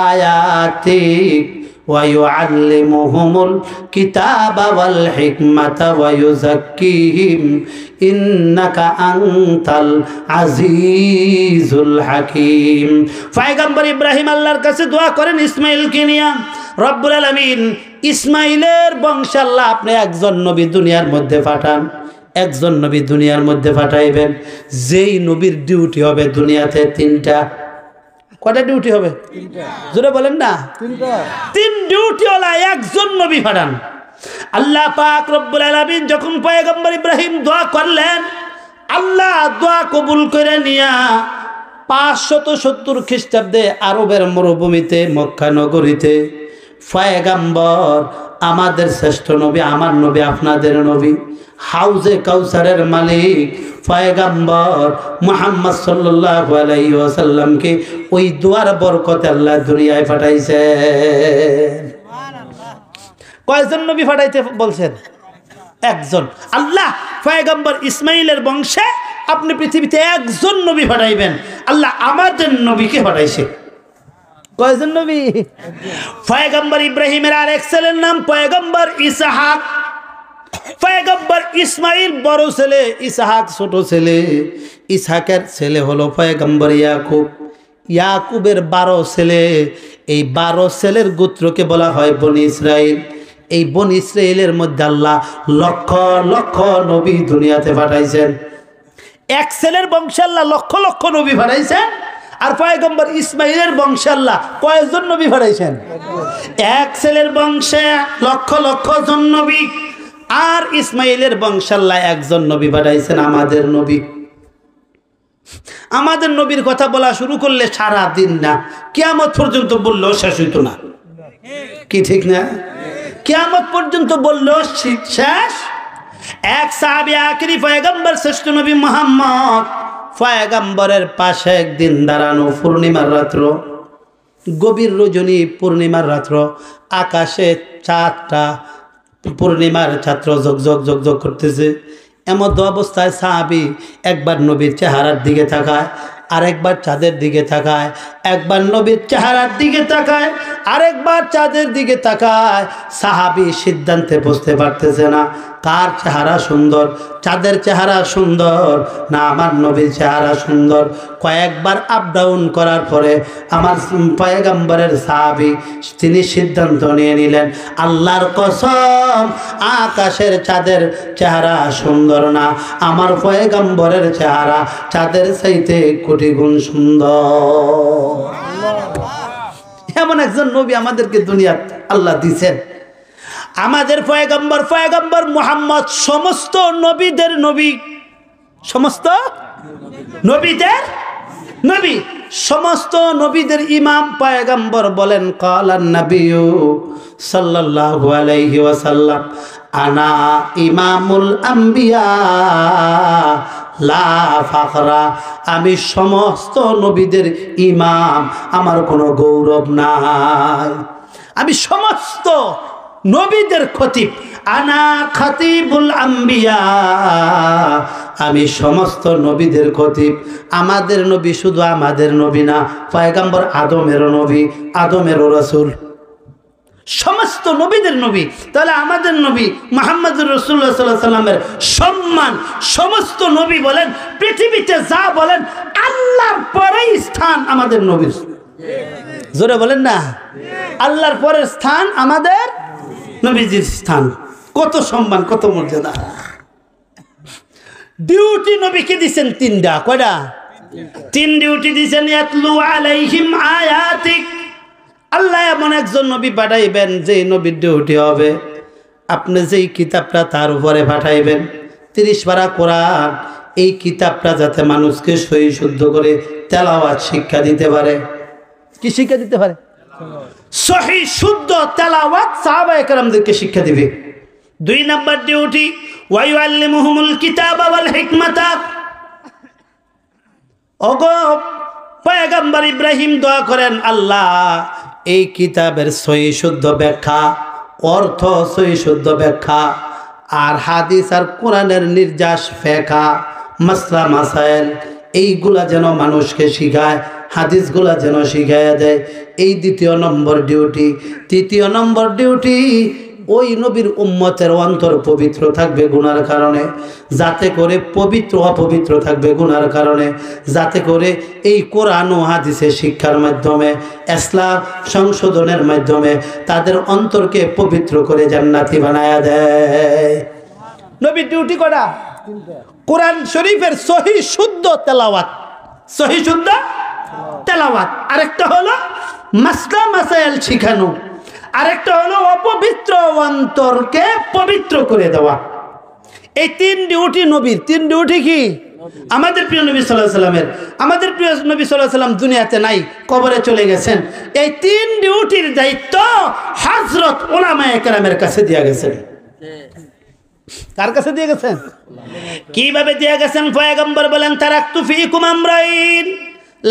Speaker 1: আয়াতিক ওয়ায়ুআল্লিমুহুমুল কিতাবা ওয়াল হিকমাতা ওয়ায়ুযাক্কিহিম ইন্নাকা আনতাল আজিজুল হাকীম। পয়গম্বর ইব্রাহিম আল্লাহর কাছে দোয়া করেন ইসমাইলকে নিয়া, রব্বুল আলামিন ইসমাইলের বংশে আল্লাহ আপনি একজন নবী দুনিয়ার মধ্যে পাঠান, একজন নবী দুনিয়ার মধ্যে পাঠাইবেন, যেই নবীর ডিউটি হবে দুনিয়াতে 3টা। কয়টা ডিউটি হবে? 3টা। জোরে বলেন না? 3 ডিউটিওয়ালা একজন নবী পাঠান। আল্লাহ পাক রব্বুল আলামিন যখন পয়গম্বর ইব্রাহিম দোয়া করলেন, আল্লাহ দোয়া কবুল করে নিয়া 570 খ্রিস্টাব্দে আরবের মরুভূমিতে মক্কা নগরীতে পয়গম্বর, আমাদের শ্রেষ্ঠ নবী, আমার নবী, আপনাদের নবী, হাউজে কাউসারের মালিক পয়গম্বর মুহাম্মদ সাল্লাল্লাহু আলাইহি ওয়াসাল্লামকে ওই দোয়ার বরকতে আল্লাহ দুনিয়ায় পাঠাইছেন। কয়জন নবী পাঠাইতে বলছেন? একজন। আল্লাহ পয়গম্বর ইসমাইলের বংশে আপনি পৃথিবীতে একজন নবী পাঠাইবেন, আল্লাহ আমাদের নবীকে পাঠাইছে। কয়জন নবী? পয়গম্বর ইব্রাহিমের আরেক ছেলের নাম পয়গম্বর ইসহাক। পয়গম্বর ইসমাইল বড় ছেলে, ইসহাক ছোট ছেলে। ইসহাকের ছেলে হলো পয়গম্বর ইয়াকুব। ইয়াকুবের 12 ছেলে। এই 12 ছেলের গোত্রকে বলা হয় বনি ইসরাইল। এই বনি ইসরাইলের মধ্যে আল্লাহ লক্ষ লক্ষ নবী দুনিয়াতে পাঠাইছেন। এক ছেলের বংশে আল্লাহ লক্ষ লক্ষ নবী পাঠাইছেন। আর পয়গম্বর ইসমাইলের বংশে আল্লাহ কয়জন নবী পাঠাইছেন? এক ছেলের বংশে লক্ষ লক্ষ জন নবী, আর ইসমাইলের বংশে আল্লাহ একজন নবী পাঠাইছেন, আমাদের নবী। আমাদের নবীর কথা বলা শুরু করলে সারা দিন না, কিয়ামত পর্যন্ত বললেও শেষ হইতো না। কি ঠিক না? কিয়ামত পর্যন্ত বললেও শেষ। এক সাহাবী আখেরি পয়গম্বর শ্রেষ্ঠ নবী মুহাম্মদ পয়গম্বরের পাশে একদিন দাঁড়ানো, পূর্ণিমার রাত্র, গভীর রজনী, পূর্ণিমার রাত্র, আকাশে চাঁদটা, পূর্ণিমার ছাত্র ঝকঝক ঝকঝক করতেছে। এমন অবস্থায় সাহাবী একবার নবীর চেহারার দিকে তাকায়, আরেকবার চাঁদের দিকে তাকায়, একবার নবীর চেহারার দিকে তাকায়, আরেকবার চাঁদের দিকে তাকায়। সাহাবী সিদ্ধান্তে বুঝতে পারতেছে না কার চেহারা সুন্দর, চাঁদের চেহারা সুন্দর না আমার নবীর চেহারা সুন্দর। কয়েকবার আপ ডাউন করার পরে আমার পয়গম্বরের সাহাবী তিনি সিদ্ধান্ত নিয়ে নিলেন, আল্লাহর কসম আকাশের চাঁদের চেহারা সুন্দর না, আমার পয়গম্বরের চেহারা চাঁদের চাইতে কোটি গুণ সুন্দর। এমন একজন নবী আমাদেরকে দুনিয়াত আল্লাহ দিয়েছেন। আমাদের পয়গম্বর মুহাম্মদ সমস্ত নবীদের নবী, সমস্ত নবীদের নবী, সমস্ত নবীদের ইমাম। পয়গম্বর বলেন কালান নবিয়্যু সাল্লাল্লাহু আলাইহি ওয়াসাল্লাম আনা ইমামুল আম্বিয়া লা ফাখরা, আমি সমস্ত নবীদের ইমাম, আমার কোনো গৌরব নাই, আমি সমস্ত নবীদের খতিব। আনা খতিবুল আম্বিয়া, আমি সমস্ত নবীদের খতিব। আমাদের নবী শুধু আমাদের নবী না, পয়গম্বর আদমেরও নবী, আদমেরও রাসূল, সমস্ত নবীদের নবী। তাহলে আমাদের নবী মুহাম্মদুর রাসূলুল্লাহ সাল্লাল্লাহু আলাইহি সাল্লামের সম্মান সমস্ত নবী বলেন, পৃথিবীতে যা বলেন আল্লাহর পরেই স্থান আমাদের নবীর। জোরে বলেন না, আল্লাহর পরের স্থান আমাদের নবীজির স্থান। কত সম্মান, কত মর্যাদা। ডিউটি নবীকে দিয়েছেন 3টা। কয়টা? 3 ডিউটি দিয়েছেন। ইয়াতলু আলাইহিম আয়াতিক, আল্লাহ এমন একজন নবী পাঠাইবেন যে নবীর ডিউটি হবে আপনি যেই কিতাবটা তার উপরে পাঠাইবেন 30 পারা কোরআন, এই কিতাবটা যাতে মানুষকে সহি শুদ্ধ করে তেলাওয়াত শিক্ষা দিতে পারে। কি শিক্ষা দিতে পারে? সহি শুদ্ধ তেলাওয়াত সাহাবায়ে কেরামদেরকে শিক্ষা দিবে। 2 নাম্বার ডিউটি ওয়া ইউআল্লিমুহুমুল কিতাবা ওয়াল হিকমাতা। ওগো পয়গম্বর ইব্রাহিম দোয়া করেন, আল্লাহ এই কিতাবের সহি শুদ্ধ ব্যাখ্যা, অর্থ সহি শুদ্ধ ব্যাখ্যা, আর হাদিস আর কোরআনের নির্যাস ফেকা মাসলা মাসাইল, এইগুলা যেন মানুষকে শিখায়, হাদিসগুলা যেন শিখাইয়া দেয়। এই 2 নম্বর ডিউটি। 3 নম্বর ডিউটি, ওই নবীর উম্মতের অন্তর পবিত্র থাকবে গুনার কারণে, যাতে করে পবিত্র অপবিত্র থাকবে গুনার কারণে, যাতে করে এই কোরআন ও হাদিসের শিক্ষার মাধ্যমে, ইসলাম সংশোধনের মাধ্যমে তাদের অন্তরকে পবিত্র করে জান্নাতি বানায়া দেয়। নবীর ডিউটি করা কোরআন শরীফের সহি শুদ্ধ তেলাওয়াত, সহি শুদ্ধ তেলাওয়াত। আরেকটা হলো মাসলা মাসাইল শিখানো, আরেকটা হলো অপবিত্র অন্তরকে পবিত্র করে দেওয়া। এই 3 ডিউটি নবীর। 3 ডিউটি কি? আমাদের প্রিয় নবী সাল্লাল্লাহু আলাইহি সাল্লামের। আমাদের প্রিয় নবী সাল্লাল্লাহু আলাইহি সাল্লাম দুনিয়াতে নাই, কবরে চলে গেছেন। এই 3 ডিউটির দায়িত্ব হযরত উলামায়ে কেরামের কাছে দিয়ে গেছেন। কার কাছে দিয়ে গেছেন? কিভাবে দিয়ে গেছেন? পয়গম্বর বলেন, তারাকতু ফীকুম আমরাইন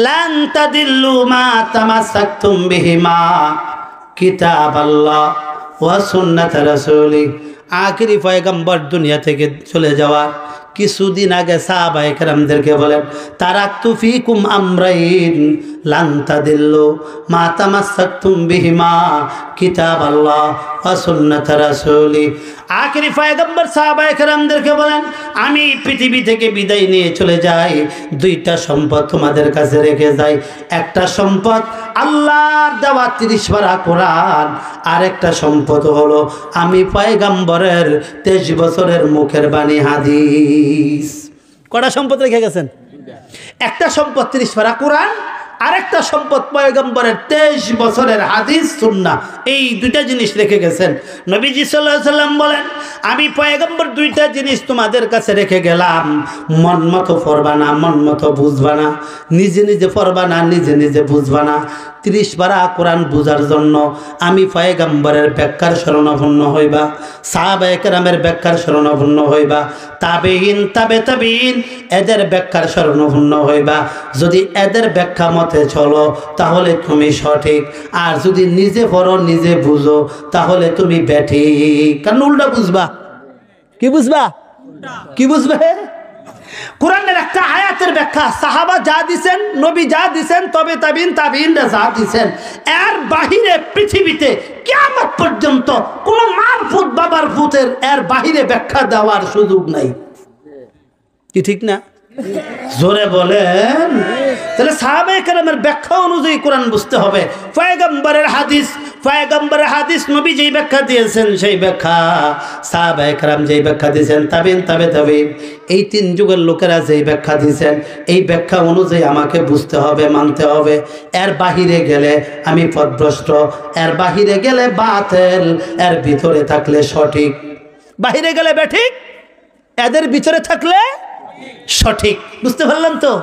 Speaker 1: লান তাদিল্লু মা তামাসসাকতুম বিহিমা কিতাবাল্লাহ ওয়া সুন্নাত রাসূলি। আখেরি পয়গম্বর দুনিয়া থেকে চলে যাওয়ার কিছুদিন আগে সাহাবায়ে কেরামদেরকে বলেন, তারাকতু ফিকুম আমরাইন লান তাদিল্লু মা তামাসসাকতুম বিহিমা কিতাবাল্লাহ ওয়া সুন্নাত রাসূলি। আখেরি পয়গম্বর সাহাবায়ে কেরামদেরকে বলেন, আমি পৃথিবী থেকে বিদায় নিয়ে চলে যাই, দুইটা সম্পদ তোমাদের কাছে রেখে যাই। একটা সম্পদ আল্লাহর দেওয়া 30 পারা কোরআন, আর একটা সম্পদ হলো আমি পয়গম্বরের 23 বছরের মুখের বাণী হাদিস। কটা সম্পদ রেখে গেছেন? একটা সম্পদ 30 পারা কোরআন, আরেকটা সম্পদ পয়গম্বরের 23 বছরের হাদিস সুন্নাহ। এই দুইটা জিনিস রেখে গেছেন। নবীজি সাল্লাল্লাহু আলাইহি সাল্লাম বলেন, আমি পয়গম্বর দুইটা জিনিস তোমাদের কাছে রেখে গেলাম, মন মতো পড়বা না, মন মতো বুঝবা না, নিজে নিজে পড়বা না, নিজে নিজে বুঝবা না। 30 পারা কোরআন বুঝার জন্য আমি পয়গম্বরের ব্যাখ্যার শরণাপন্ন হইবা, সাহাবায়ে কেরামের ব্যাখ্যার শরণাপন্ন হইবা, তাবেঈন তাবে তাবেঈন এদের ব্যাখ্যার শরণাপন্ন হইবা। যদি এদের ব্যাখ্যা মতে চলো তাহলে তুমি সঠিক, আর যদি নিজে পড়ো নিজে বুঝো তাহলে তুমি ব্যাঠিক। কারণ উল্টা বুঝবা। কি বুঝবা? কি বুঝবে? কোরআনের একটা আয়াতের ব্যাখ্যা সাহাবা যা দিছেন, নবী যা দিছেন, তবে তাবিন তাবিনরা যা দিছেন, এর বাহিরে পৃথিবীতে কিয়ামত পর্যন্ত কোন মারফুত বাবার ফুতের এর বাহিরে ব্যাখ্যা দেওয়ার সুযোগ নাই। কি ঠিক না? জোরে বলেন। তাহলে সাহাবায়ে কেরামের ব্যাখ্যা অনুযায়ী কোরআন বুঝতে হবে। পয়গম্বরের হাদিস নবী যেই ব্যাখ্যা দিয়েছেন সেই ব্যাখ্যা, সাহাবায়ে কেরাম যেই ব্যাখ্যা দিয়েছেন, তাবিন তাবে তাবিন এই 3 যুগের লোকেরা যেই ব্যাখ্যা দিয়েছেন, এই ব্যাখ্যা অনুযায়ী আমাকে বুঝতে হবে, মানতে হবে। এর বাহিরে গেলে আমি পথভ্রষ্ট, এর বাহিরে গেলে বাতিল, এর ভিতরে থাকলে সঠিক। বাহিরে গেলে ব্যাঠিক, এদের ভিতরে থাকলে সঠিক। বুঝতে পারলাম তো?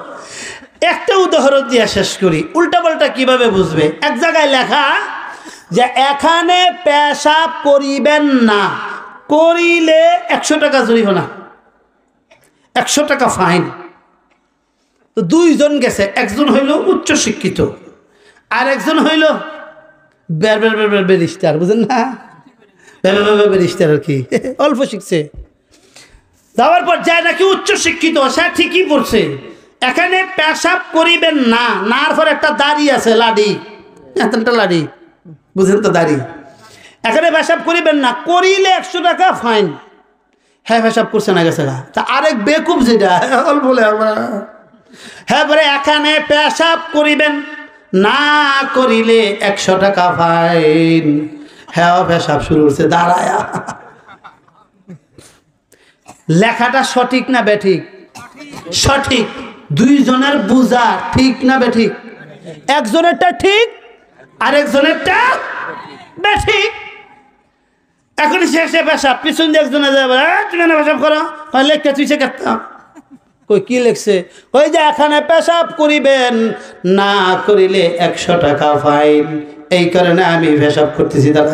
Speaker 1: একটা উদাহরণ দিয়ে শেষ করি। উল্টাপাল্টা কিভাবে বুঝবে? এক জায়গায় লেখা যে এখানে পেশাব করিবেন না, করিলে 100 টাকা জরিমানা, 100 টাকা ফাইন। তো 2 জন গেছে, একজন হইল উচ্চ শিক্ষিত আর একজন হইল ব্যারিস্টার। বুঝেন না? ব্যারিস্টার আর কি, অল্প শিখছে। যাওয়ার পর যায় নাকি উচ্চ শিক্ষিত, সে ঠিকই পড়ছে এখানে পেশাব করিবেন না, নার পর একটা দাড়ি আছে, লাডি, এতটা লাডি, বুঝেন তো দাড়ি, এখানে পেশাব করিবেন না, করিলে 100 টাকা ফাইন। হ্যাঁ পেশাব করছে না, গেছে তা আরেক বেকুব যেটা বলে হ্যাঁ বলে এখানে পেশাব করিবেন না, করিলে 100 টাকা ফাইন। হ্যাঁ পেশাব শুরু হচ্ছে দাঁড়ায়া। লেখাটা সঠিক না বেঠিক? সঠিক। 2 জনের বুঝা ঠিক না বেঠিক? একজনেরটা ঠিক আর একজনেরটা বেঠিক। এখন শেষে পেশাব, পিছন দিয়ে একজনে যাবে, তুমি না পেশাব করো, লেখা তুই শেখাতাম কই কি লেখছে? ওই যে এখানে পেশাব করিবেন না, করিলে 100 টাকা ফাইন। এই কারণে আমি পেশাব করতেছি, দাঁড়া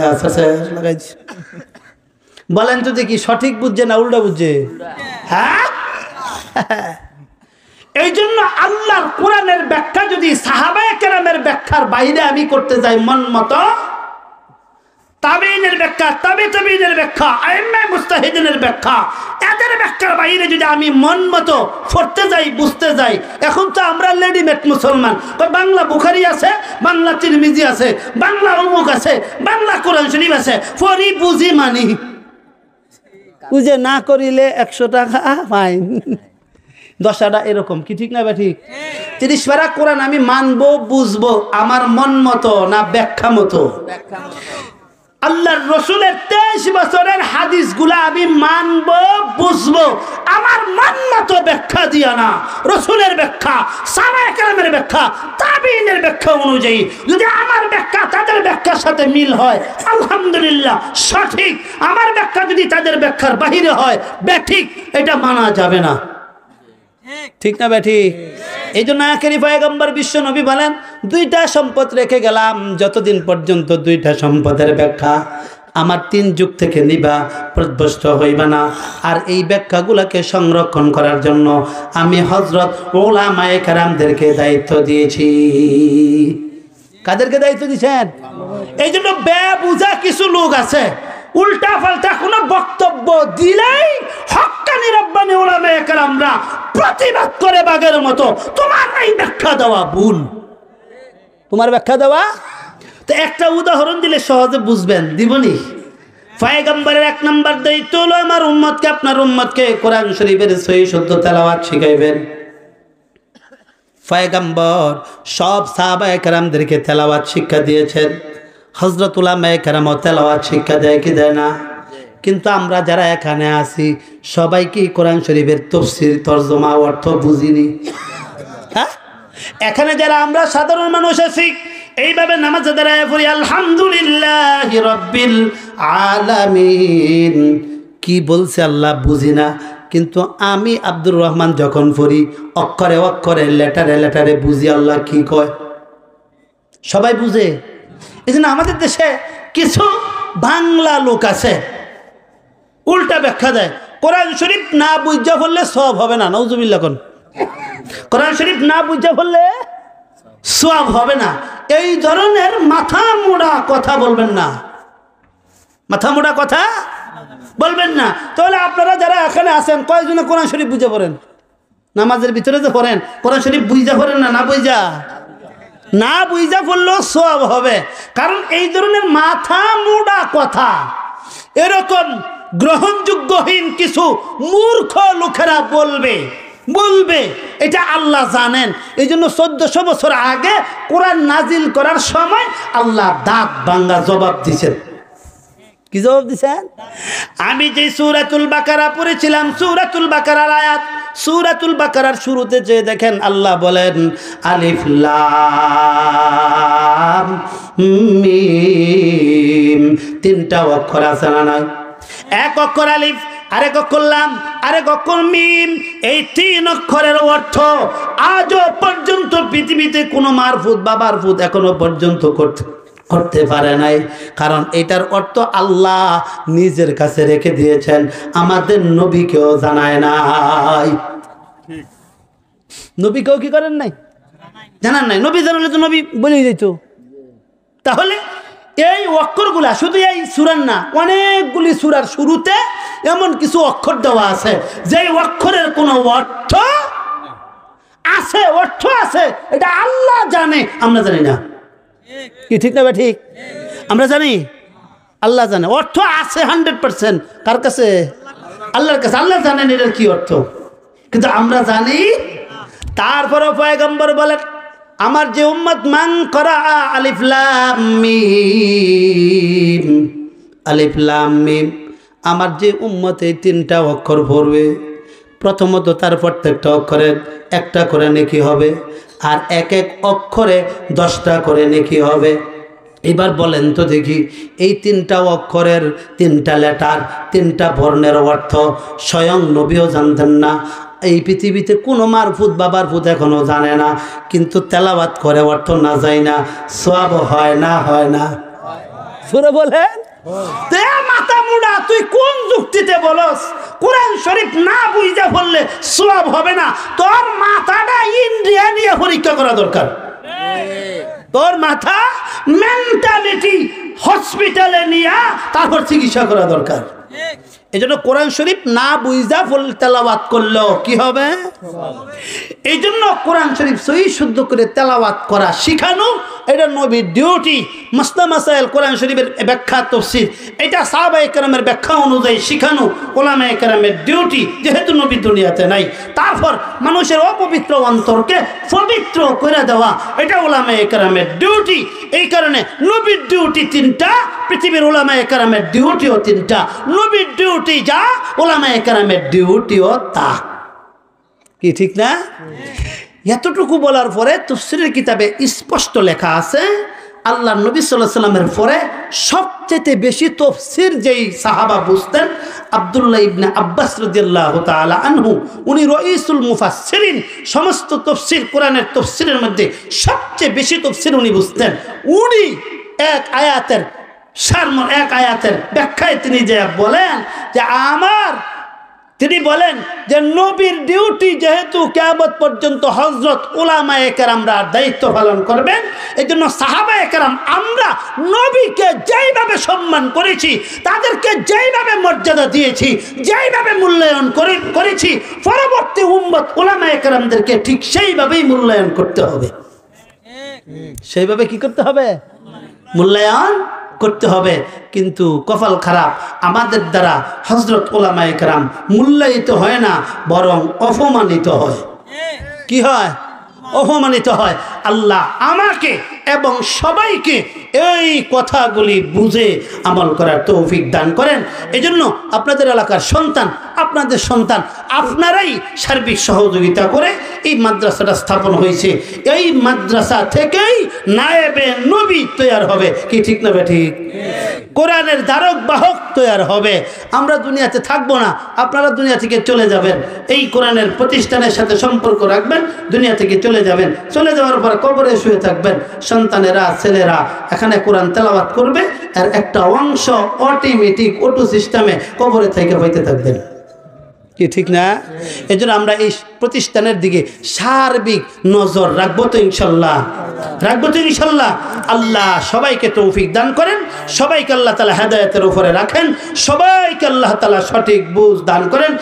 Speaker 1: লাগাইছি। বলেন তো দেখি সঠিক বুঝছে না উল্টা বুঝছে? হ্যাঁ, এই জন্য আল্লাহর কোরআনের ব্যাখ্যা যদি সাহাবায়ে কেরামের ব্যাখ্যার বাইরে আমি করতে যাই, মন মতো তাবেঈনের ব্যাখ্যা, তাবেঈনের ব্যাখ্যা, আইম্মায়ে মুজতাহিদিনের ব্যাখ্যা, এদের ব্যাখ্যার বাইরে যদি আমি মন মতো পড়তে যাই, বুঝতে যাই, এখন তো আমরা রেডিমেড মুসলমান। বাংলা বুখারী আছে, বাংলা তিরমিজি আছে, বাংলা অমুক আছে, বাংলা কোরআন শরীফ আছে, পড়ি বুঝি মানি, বুঝে না করিলে 100 টাকা ফাইন। দশাটা এরকম। কি ঠিক না বা ঠিক? 30 পারা কোরআন আমি মানবো, বুঝবো আমার মন মতো না ব্যাখ্যা মতো? আল্লাহর রসুলের 23 বছরের হাদিসগুলা আমি মানবো, বুঝবো আমার মন মতো ব্যাখ্যা দিয়া না, রসুলের ব্যাখ্যা, সাহাবায়ে কেরামের ব্যাখ্যা, তাবেঈনের ব্যাখ্যা অনুযায়ী যদি আমার ব্যাখ্যা তাদের ব্যাখ্যার সাথে মিল হয় আলহামদুলিল্লাহ সঠিক। আমার ব্যাখ্যা যদি তাদের ব্যাখ্যার বাহিরে হয় ব্যাঠিক, এটা মানা যাবে না। ঠিক না ব্যাঠিক? এই জন্য আখেরি পয়গম্বর বিশ্ব নবী বলেন, 2টা সম্পদ রেখে গেলাম, যতদিন পর্যন্ত 2টা সম্পদের ব্যাখ্যা আমার 3 যুগ থেকে নিবা, প্রভ্রষ্ট হইবা না। আর এই ব্যাখ্যাগুলোকে সংরক্ষণ করার জন্য আমি হযরত উলামায়ে কেরামদেরকে দায়িত্ব দিয়েছি। কাদেরকে দায়িত্ব দিয়েছেন? এই জন্য বেবুঝা কিছু লোক আছে, উল্টা পাল্টা কোনো বক্তব্য দিলেই হক্কানি রব্বানি উলামায়ে আমরা প্রতিবাদ করে বাঘের মতো তোমার এই ব্যাখ্যা দেওয়া ভুল, তোমার ব্যাখ্যা দেওয়া। তো একটা উদাহরণ দিলে সহজে বুঝবেন, দিবনি? পয়গম্বরের 1 নম্বর দায়িত্ব হলো আমার উম্মতকে, আপনার উম্মতকে কোরআন শরীফের সহিহ শুদ্ধ তেলাওয়াত শিখাইবেন। পয়গম্বর সব সাহাবায়ে কেরামদেরকে তেলাওয়াত শিক্ষা দিয়েছেন। হযরত উলামায়ে কেরামও তেলাওয়াত শিক্ষা দেয় কি দেয় না? কিন্তু আমরা যারা এখানে আছি সবাই কি কোরআন শরীফের তাফসীর তরজমা অর্থ বুঝিনি? হ্যাঁ, এখানে যারা আমরা সাধারণ মানুষ আছি এইভাবে নামাজে দাঁড়ায় পড়ি আলহামদুলিল্লাহি রাব্বিল আলামিন, কি বলছে আল্লাহ বুঝি না, কিন্তু আমি আব্দুর রহমান যখন পড়ি অক্ষরে অক্ষরে লেটারে লেটারে বুঝি আল্লাহ কি কয়। সবাই বুঝে। এই জন্য আমাদের দেশে কিছু বাংলা লোক আছে উল্টা ব্যাখ্যা দেয়, কোরআন শরীফ না বুঝা বললে সব হবে না। নাউজুবিল্লাহ। কোরআন শরীফ না বুঝা বললে সওয়াব হবে না। এই ধরনের মাথা মোড়া কথা বলবেন না, মাথা মোড়া কথা বলবেন না। তাহলে আপনারা যারা এখানে আছেন কয়েকজনে কোরআন শরীফ বুঝে পড়েন? নামাজের ভিতরে যে পড়েন কোরআন শরীফ বুঝা পড়েন না? না বুঝা, না বুঝা পড়লেও সওয়াব হবে। কারণ এই ধরনের মাথা মোড়া কথা এরকম গ্রহণযোগ্যহীন কিছু মূর্খ লোকেরা বলবে এটা আল্লাহ জানেন। এই জন্য 1400 বছর আগে কোরআন নাজিল করার সময় আল্লাহ দাঁত ভাঙ্গা জবাব দিয়েছেন। কি জবাব দিয়েছেন? আমি যে সূরাতুল বাকারা পড়েছিলাম, সূরাতুল বাকারার আয়াত, সূরাতুল বাকারার শুরুতে যে দেখেন আল্লাহ বলেন আলিফ লাম মিম, 3টা অক্ষর আছে না নাই? এক অক্ষর আলিফ, আরেক অক্ষর লাম, আরেক অক্ষর মিম। এই 3 অক্ষরের অর্থ আজও পর্যন্ত পৃথিবীতে কোনো মারফুত বা বারফুত এখনো পর্যন্ত করতে পারে নাই। কারণ এটার অর্থ আল্লাহ নিজের কাছে রেখে দিয়েছেন, আমাদের নবীকেও জানায় নাই। নবীকেও কি করেন নাই? জানান নাই। নবী জানালে তো নবী বলেই দিত। তাহলে এই অক্ষরগুলা শুধু এই সূরার না, অনেকগুলি সূরার শুরুতে এমন কিছু অক্ষর দেওয়া আছে যে অক্ষরের কোনো অর্থ আছে, এটা আল্লাহ জানে, আমরা জানি না। কি ঠিক না? ঠিক, আমরা জানি, আল্লাহ জানে। অর্থ আছে 100%, কার কাছে? আল্লাহর কাছে। আল্লাহ জানেন এটার কি অর্থ, কিন্তু আমরা জানি। তারপরে পয়গম্বর বলেন আমার যে উম্মত মান করা আলিফ লাম মিম, আলিফ লাম মিম, আমার যে উম্মত এই 3টা অক্ষর পড়বে, প্রথমত তার প্রত্যেকটা অক্ষরে 1টা করে নেকি হবে, আর এক এক অক্ষরে 10টা করে নেকি হবে। এবার বলেন তো দেখি, এই 3টা অক্ষরের 3টা লেটার 3টা বর্ণের অর্থ স্বয়ং নবীও জানতেন না, এই পৃথিবীতে কোনো মারফুত বা বারফুত এখনো জানে না, কিন্তু তেলাওয়াত করে অর্থ না যায় না, সওয়াব হয় না? হয় না? সুরে বলেন তে মাথা মুড়া, তুই কোন যুক্তিতে বলস কোরআন শরীফ না বুঝা বললে সওয়াব হবে না? তোর মাথাটা ইন্ডিয়া নিয়ে পরীক্ষা করা দরকার। তোর মাথা মেন্টালিটি হসপিটালে নিয়ে তারপর চিকিৎসা করা দরকার। এই জন্য কোরআন শরীফ না বুঝা তেলাওয়াত করলেও কি হবে? এই জন্য কোরআন শরীফ সহিহ শুদ্ধ করে তেলাওয়াত করা শিখানো এটা নবীর ডিউটি। মাসলা মাসাইল কোরআন শরীফের ব্যাখ্যা তাফসীর এটা সাহাবায়ে কেরামের ব্যাখ্যা অনুযায়ী শিখানো উলামায়ে কেরামের ডিউটি, যেহেতু নবী দুনিয়াতে নাই। তারপর মানুষের অপবিত্র অন্তরকে পবিত্র করে দেওয়া এটা উলামায়ে কেরামের ডিউটি। এই কারণে নবীর ডিউটি 3টা, পৃথিবীর উলামায়ে কেরামের ডিউটিও 3টা। নবীর ডিউটি যা, উলামায়ে কেরামের ডিউটিও তা। কি ঠিক না? এতটুকু বলার পরে তাফসীরের কিতাবে স্পষ্ট লেখা আছে আল্লাহ নবী সাল্লাল্লাহু আলাইহি ওয়াসাল্লামের পরে সবচেয়ে বেশি তাফসীর যেই সাহাবা বুঝতেন আব্দুল্লাহ ইবনে আব্বাস রাদিয়াল্লাহু তাআলা আনহু, উনি রাইসুল মুফাসসিরিন। সমস্ত তাফসীর, কোরআনের তাফসীরের মধ্যে সবচেয়ে বেশি তাফসীর উনি বুঝতেন। উনি এক আয়াতের সারমর্ম, এক আয়াতের ব্যাখ্যায় তিনি যে বলেন যে আমার তিনি বলেন যে নবীর ডিউটি যেহেতু কিয়ামত পর্যন্ত হযরত উলামায়ে কেরামরা দায়িত্ব পালন করবেন, এই জন্য সাহাবায়ে কেরাম আমরা নবীকে যেইভাবে সম্মান করেছি, তাদেরকে যেইভাবে মর্যাদা দিয়েছি, যেইভাবে মূল্যায়ন করেছি, পরবর্তী উম্মত উলামায়ে কেরামদেরকে ঠিক সেইভাবেই মূল্যায়ন করতে হবে। সেইভাবে কি করতে হবে? মূল্যায়ন করতে হবে। কিন্তু কপাল খারাপ, আমাদের দ্বারা হযরত উলামায়ে কেরাম মূল্যায়িত হয় না, বরং অপমানিত হয়। কি হয়? অপমানিত হয়। আল্লাহ আমাকে এবং সবাইকে এই কথাগুলি বুঝে আমল করার তৌফিক দান করেন। এজন্য আপনাদের এলাকার সন্তান, আপনাদের সন্তান, আপনারাই সার্বিক সহযোগিতা করে এই মাদ্রাসাটা স্থাপন হয়েছে। এই মাদ্রাসা থেকেই নায়েবে নবী তৈয়ার হবে। কি ঠিক না ঠিক? কোরআনের ধারক বাহক তৈয়ার হবে। আমরা দুনিয়াতে থাকবো না, আপনারা দুনিয়া থেকে চলে যাবেন। এই কোরআনের প্রতিষ্ঠানের সাথে সম্পর্ক রাখবেন, দুনিয়া থেকে চলে যাবেন। চলে যাওয়ার পর কবরে শুয়ে থাকবেন, সন্তানেরা ছেলেরা এখানে কোরআন তেলাওয়াত করবে, আর একটা অংশ অটোমেটিক অটো সিস্টেমে কবরে থেকে হইতে থাকবেন। কি ঠিক না? এই জন্য আমরা এই প্রতিষ্ঠানের দিকে সার্বিক নজর রাখবো তো ইনশাল্লাহ, রাখবো তো ইনশাল্লাহ। আল্লাহ সবাইকে তৌফিক দান করেন, সবাইকে আল্লাহ তাআলা হেদায়েতের উপরে রাখেন, সবাইকে আল্লাহ তাআলা সঠিক বুঝ দান করেন।